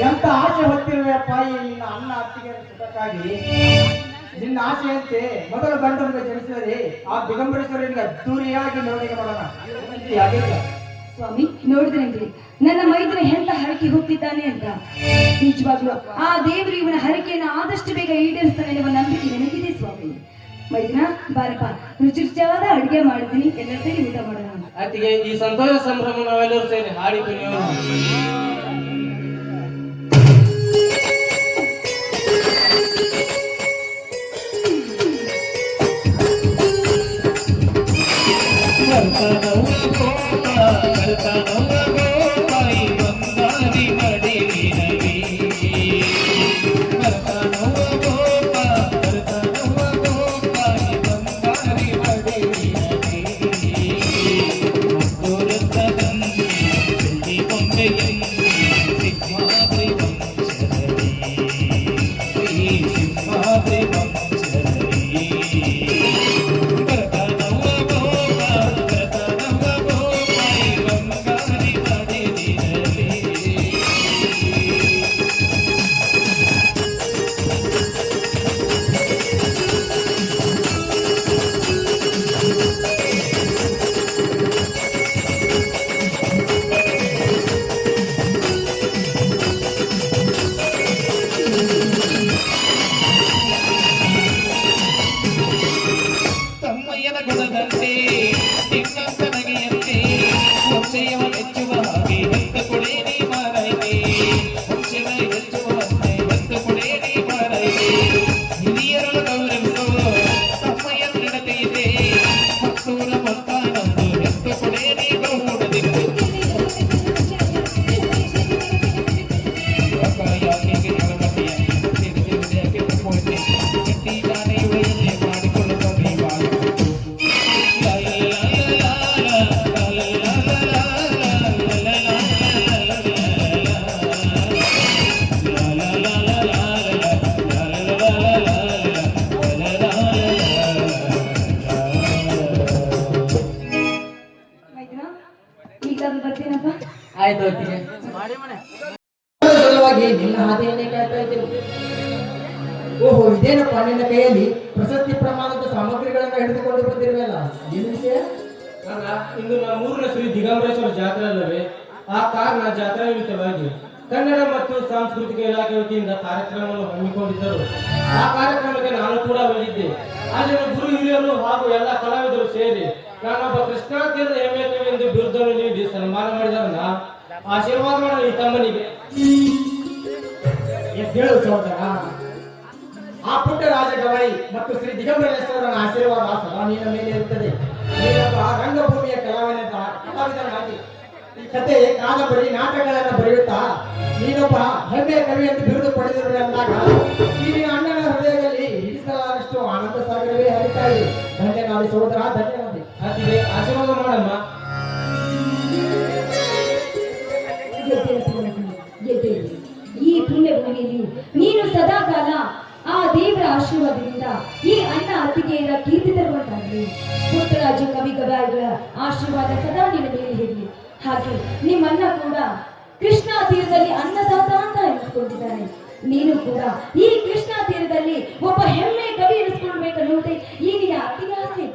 ಎಂತ ಆಸೆ ಹೊತ್ತಿರುವೆಯಪ್ಪ ಈ ನಿನ್ನ ಅಣ್ಣ ಅತ್ತಿಗೆ ಸುಖಕ್ಕಾಗಿ. ನಿನ್ನ ಆಸೆಯಂತೆ ಮೊದಲು ಗಂಡನಿಗೆ ಜನಿಸಿದರೆ ಆ ದಿಗಂಬರೇಶ್ವರನಿಗೆ ಅದ್ದೂರಿಯಾಗಿ ಮೆರವಣಿಗೆ ಮಾಡೋಣ. ಯಾಕಿಲ್ಲ ಸ್ವಾಮಿ, ನೋಡಿದ್ರೇನ್ರಿ ನನ್ನ ಮೈದನ ಎಂತ ಹರಕೆ ಹೊತ್ತಿದ್ದಾನೆ ಅಂತ. ನಿಜವಾಗ್ಲು ಆ ದೇವರು ಇವನ ಹರಕೆಯನ್ನು ಆದಷ್ಟು ಬೇಗ ಈಡೇರಿಸ್ತಾನೆ ಎನ್ನುವ ನಂಬಿಕೆ ನನಗಿದೆ ಸ್ವಾಮಿ. ಮೈದನ ಬಾರಪ್ಪ, ರುಚಿಯಾದ ಅಡುಗೆ ಮಾಡಿದ್ದೀನಿ, ಎಲ್ಲ ಸೇರಿ ಊಟ ಮಾಡೋಣ. ಅತ್ತಿಗೆ, ಈ ಸಂತೋಷ ಸಂಭ್ರಮ ನಾವೆಲ್ಲರೂ ಸೇರಿ ಹಾಡಿ ಕುಣಿಯೋಣ. ಆಯ್ತು ಅತ್ತಿಗೆ. ಸಲುವಾಗಿ ನಿನ್ನ ಹಾದಿಯನ್ನೇ ಕಾಯ್ತಾ ಇದ್ದೀನಿ. ಓಹೋ, ಇದೇನಪ್ಪ ನಿನ್ನ ಕೈಯಲ್ಲಿ ಪ್ರಶಸ್ತಿ ಪ್ರಮಾಣದ ಸಾಮಗ್ರಿಗಳನ್ನ ಹಿಡಿದುಕೊಂಡು ಬಂದಿರುವಲ್ಲ, ಏನು ಇಂದು ನಮ್ಮೂರಿನ ಶ್ರೀ ದಿಗಂಬರೇಶ್ವರ ಜಾತ್ರೆ ಅಲ್ಲವೇ? ಆ ಕಾರಣ ಜಾತ್ರಾ ನಿಮಿತ್ತವಾಗಿ ಕನ್ನಡ ಮತ್ತು ಸಾಂಸ್ಕೃತಿಕ ಇಲಾಖೆ ವತಿಯಿಂದ ಕಾರ್ಯಕ್ರಮವನ್ನು ಹಮ್ಮಿಕೊಂಡಿದ್ದರು. ಆ ಕಾರ್ಯಕ್ರಮಕ್ಕೆ ನಾನು ಕೂಡ ಹೋಗಿದ್ದೆ. ಅಲ್ಲಿನ ಗುರು ಹಿರಿಯರು ಹಾಗೂ ಎಲ್ಲ ಕಲಾವಿದರು ಸೇರಿ ನಾನೊಬ್ಬ ಕೃಷ್ಣಾ ತೀರದ ಹೆಮ್ಮೆ ಕವಿ ಎಂದು ಬಿರುದನ್ನು ನೀಡಿ ಸನ್ಮಾನ ಮಾಡಿದರನ್ನ ಆಶೀರ್ವಾದ ಮಾಡಲು ಈ ತಮ್ಮನಿಗೆ. ಎದ್ದೇಳು ಸಹೋದರ. ಆ ಪುಟ್ಟ ರಾಜಗವಾಯಿ ಮತ್ತು ಶ್ರೀ ದಿಗಂಬರೇಶ್ವರನ ಆಶೀರ್ವಾದ ಸದಾ ನಿನ್ನ ಮೇಲೆ ಇರುತ್ತದೆ. ನೀನೊಬ್ಬ ರಂಗಭೂಮಿಯ ಕಲಾವಿದನಾಗಿ ಈ ಕತೆ, ಕಾದಂಬರಿ, ನಾಟಕಗಳನ್ನು ಬರೆಯುತ್ತಾ ನೀನೊಬ್ಬ ಹೆಮ್ಮೆಯ ಕವಿ ಎಂದು ಬಿರುದು ಪಡೆದಿರುವೆ ಅಂದಾಗ ಈ ನಿನ್ನ ಅಣ್ಣನ ಹೃದಯದಲ್ಲಿ ಹಿಡಿಸಲಾರಷ್ಟು ಆನಂದ ಸಾಗರವೇ ಹರಿತಾ ಇದೆ. ಧನ್ಯನಾದಿ ಸಹೋದರ, ಧನ್ಯನಾದಿ. ಅದಕ್ಕೆ ಆಶೀರ್ವಾದ ಮಾಡಮ್ಮ. ಎದ್ದೇಳು. ಈ ಪುಣ್ಯ ಭೂಮಿಯಲ್ಲಿ ನೀನು ಸದಾಕಾಲ ಆ ದೇವರ ಆಶೀರ್ವಾದದಿಂದ ಈ ಅಣ್ಣ ಅತ್ತಿಗೆಯರ ಕೀರ್ತಿ ತರುವಂತಾಗಲಿ. ಪುಟ್ಟರಾಜು ಕವಿ ಗವಾಯಿಗಳ ಆಶೀರ್ವಾದ ಸದಾ ನಿನ್ನ ಮೇಲೆ ಇರಲಿ. ಹಾಗೆ ನಿಮ್ಮಣ್ಣ ಕೂಡ ಕೃಷ್ಣಾ ತೀರದಲ್ಲಿ ಅನ್ನದಾತ ಅಂತ ಎನಿಸ್ಕೊಂಡಿದ್ದಾನೆ. ನೀನು ಕೂಡ ಈ ಕೃಷ್ಣಾ ತೀರದಲ್ಲಿ ಒಬ್ಬ ಹೆಮ್ಮೆ ಕವಿ ಎನಿಸ್ಕೊಳ್ಬೇಕನ್ನುವುದೇ ಈ ನಿನ್ನ ಅತ್ತಿಗೆ ಆಸೆ.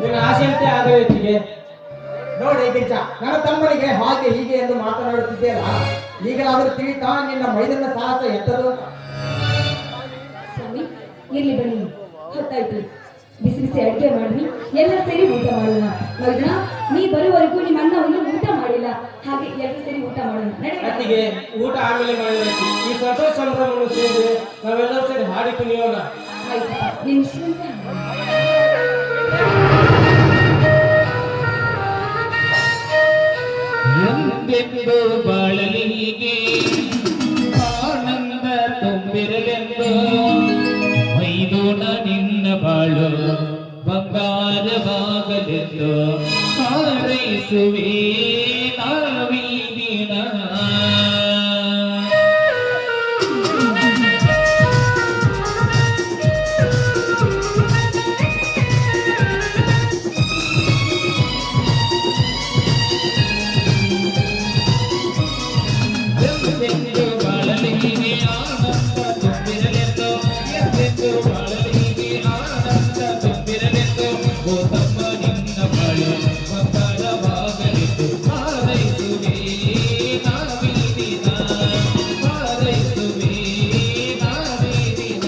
ನಿನ್ನ ಆಸೆ ಅಂತೆ ಆಗಬೇಕಿಗೆ. ನೋಡಿ ಗಿರಿಜ, ನನ್ನ ತಮ್ಮನಿಗೆ ಹಾಗೆ ಹೀಗೆ ಎಂದು ಮಾತನಾಡುತ್ತಿದ್ದೇಲ್ಲ, ಈಗಲಾದರೂ ತಿಳಿತಾ ನಿನ್ನ ಮೈದನ ಸಾಹಸ ಎತ್ತದು. ಸ್ವಾಮಿ, ಇರ್ಲಿ ಬನ್ನಿ, ಹೊತ್ತಾಯ್ತು. ಬಿಸಿ ಬಿಸಿ ಅಡುಗೆ ಮಾಡಿ ಎಲ್ಲರೂ ಸೇರಿ ಊಟ ಮಾಡೋಣ. ಮೈದನ, ನೀ ಬರುವವರೆಗೂ ನಿಮ್ಮ ಅಣ್ಣ ಒಂದು ಊಟ ಮಾಡಿಲ್ಲ. ಹಾಗೆ ಎಲ್ಲರೂ ಸೇರಿ ಊಟ ಮಾಡೋಣ. ಅತ್ತಿಗೆ, ಊಟ ಆಮೇಲೆ ಮಾಡಿದ್ರೆ ಈ ಸಂತೋಷ ಸಂಭ್ರಮವನ್ನು ಸೇರಿ ನಾವೆಲ್ಲರೂ ಸೇರಿ ಹಾಡಿ ಕುಣಿಯೋಣ. ಆಯ್ತು, ನಿನ್ನ ಶ್ರೀಮಂತ ಎಂದೆಂದು ಬಾಳಲಿಗೆ ಆನಂದ ತುಂಬಿರಲೆಂದು ಮೈದೋಣ ನಿನ್ನ ಬಾಳು ಬಂಗಾರವಾಗಲೆಂದು ಹಾರೈಸುವೆ ನಾವೀ ದಿನ. ಎಂದೆಂದು ಬಾಳಲಿಗೆ ಆನಂದ ತುಂಬಿರಲೆಂದು, ಎಂದೆಂದು ಬಾಳಲಿಗೆ ಆನಂದ ತುಂಬಿರಲೆಂದು, ಓ ತಮ್ಮ ನಿನ್ನ ಬಾಳು ಬಂಗಾರವಾಗಲೆಂದು ಹಾರೈಸುವೆ ನಾವೀ ದಿನ, ಹಾರೈಸುವೆ ನಾವೀ ದಿನ.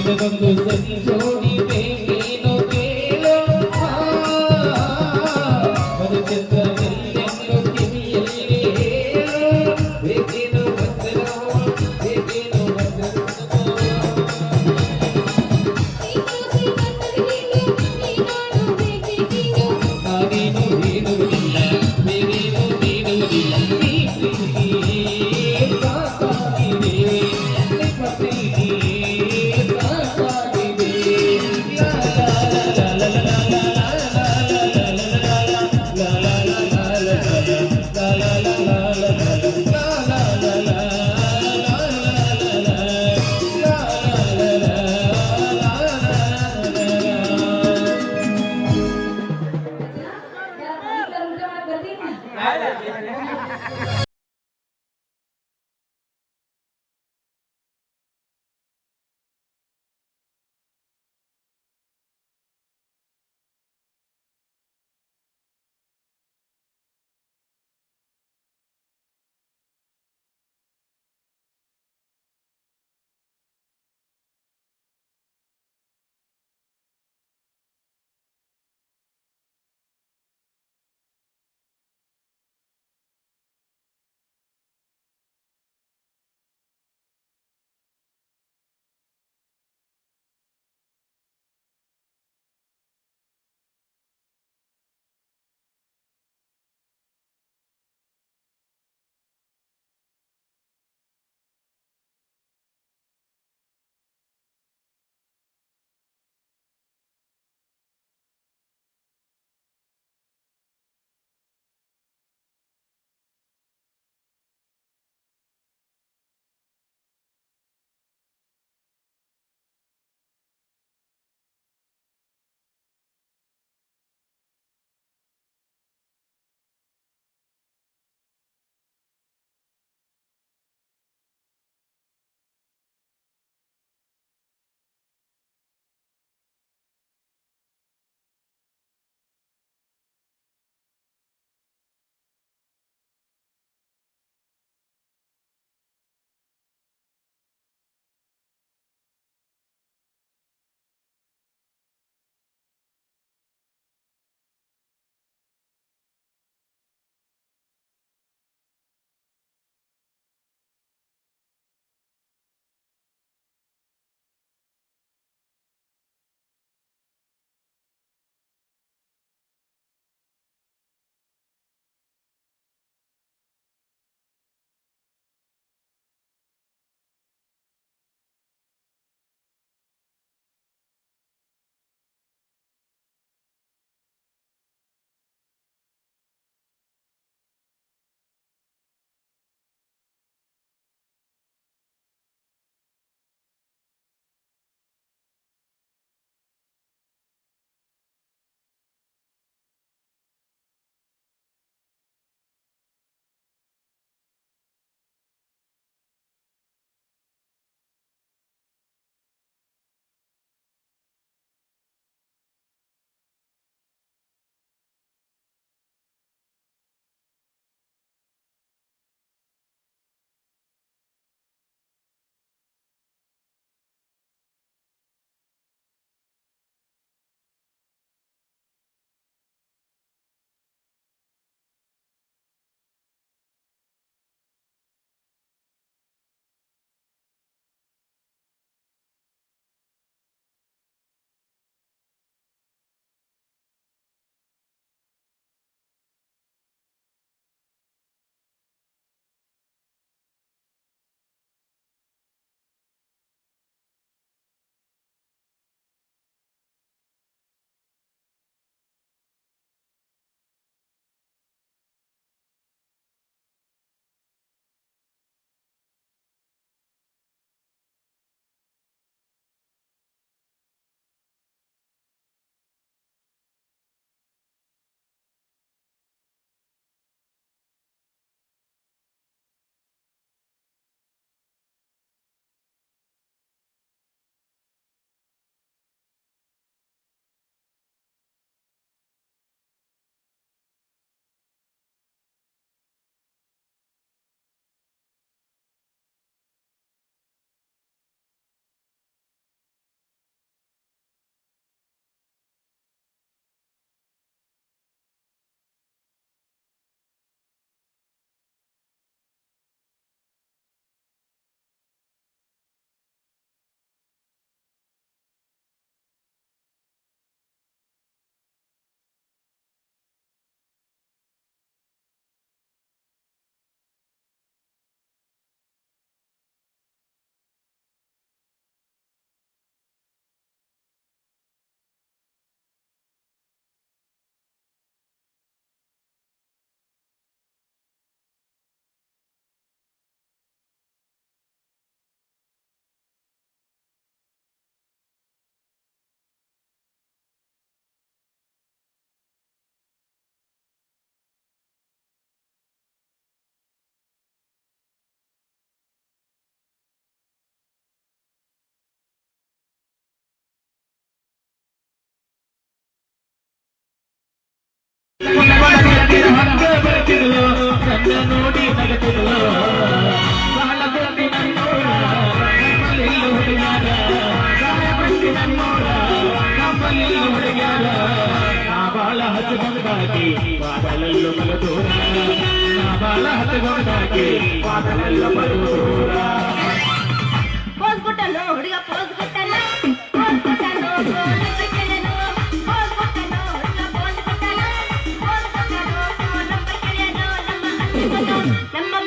ಇದೊಂದು ಸರಿ ಜೋಡಿ ಬೇಕೇನೋ ಕೇಳೋ, ಬದುಕೆಂದರೆಲ್ಲೆಂದು ಕಿವಿಯಲ್ಲಿ ಹೇಳೋ, ಬೇಕೇನೋ ಬಂದನೋ, ಬೇಕೇನೋ ಬಂದನೋ. ನಾನೇನು ಹೇಳುವುದಿಲ್ಲ, ಬೇರೇನು ನೀಡುವುದಿಲ್ಲ, ಈ ಪ್ರೀತಿಯೇ ಸಾಕಾಗಿದೆ, ನಿಮ್ಮ ಪ್ರೀತಿಯೇ ಸಾಕಾಗಿದೆ. ಲಾ ಲಾ ಲಾ ಲಾ ಲಾ ಲಾ ಲಾ ಲಾ ಲಾ ಲಾ ಲಾ ಲಾ ಲಾ ಲಾ ಲಾ ಹತ್ತುಕೊಂಡಾಕಿ ಬಾದಲೆಲ್ಲ ಬಲದೂರ ನಾ ಬಾಳ ಹತ್ತುಕೊಂಡಾಕಿ ಬಾದಲೆಲ್ಲ ಬಲದೂರ ಪೋಸ್ ಕೊಟ್ಟನು ಹುಡುಗ ಪೋಸ್ ಕೊಟ್ಟನ ಪೋಸ್ ಕೊಟ್ಟನು ನಂಬರ್ ಕೇಳನು ಪೋಸ್ ಕೊಟ್ಟನು ಹುಡುಗ ಪೋಸ್ ಕೊಟ್ಟನ ಪೋಸ್ ಕೊಟ್ಟನು ನಂಬರ್ ಕೇಳನು ನಮ್ಮ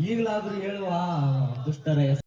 ಈಗಲಾದ್ರೂ ಹೇಳುವ ದುಷ್ಟರ ಹೆಸರು.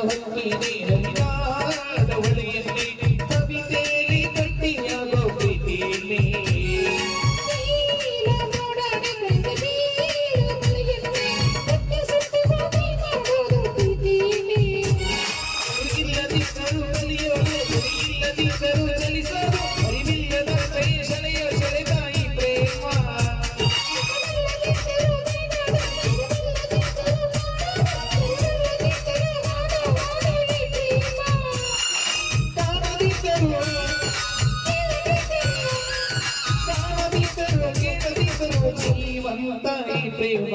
ಹಕ್ಕಿ ನೀರಲಿನಾದ ಹೊಳೆಯಲ್ಲಿ ಕವಿತೆಯಲ್ಲಿ ಗಟ್ಟಿಯಾಗೋ ಪ್ರೀತಿಯಲ್ಲಿ ಇಲ್ಲದಿದ್ದರೂ ಕಲಿಯೋದು ಇಲ್ಲದಿದ್ದರೂ ಚಲಿಸೋದು ಅರಿವಿಲ್ಲದ ಕೈ ಸೆಳೆಯ ಸೆಳೆದಾಯಿ ಪ್ರೇಮ ಕಾಣದಿದ್ದರೂ ಕೇಳದಿದ್ದರೂ ಜೀವಂತ ಈ ಪ್ರೇಮ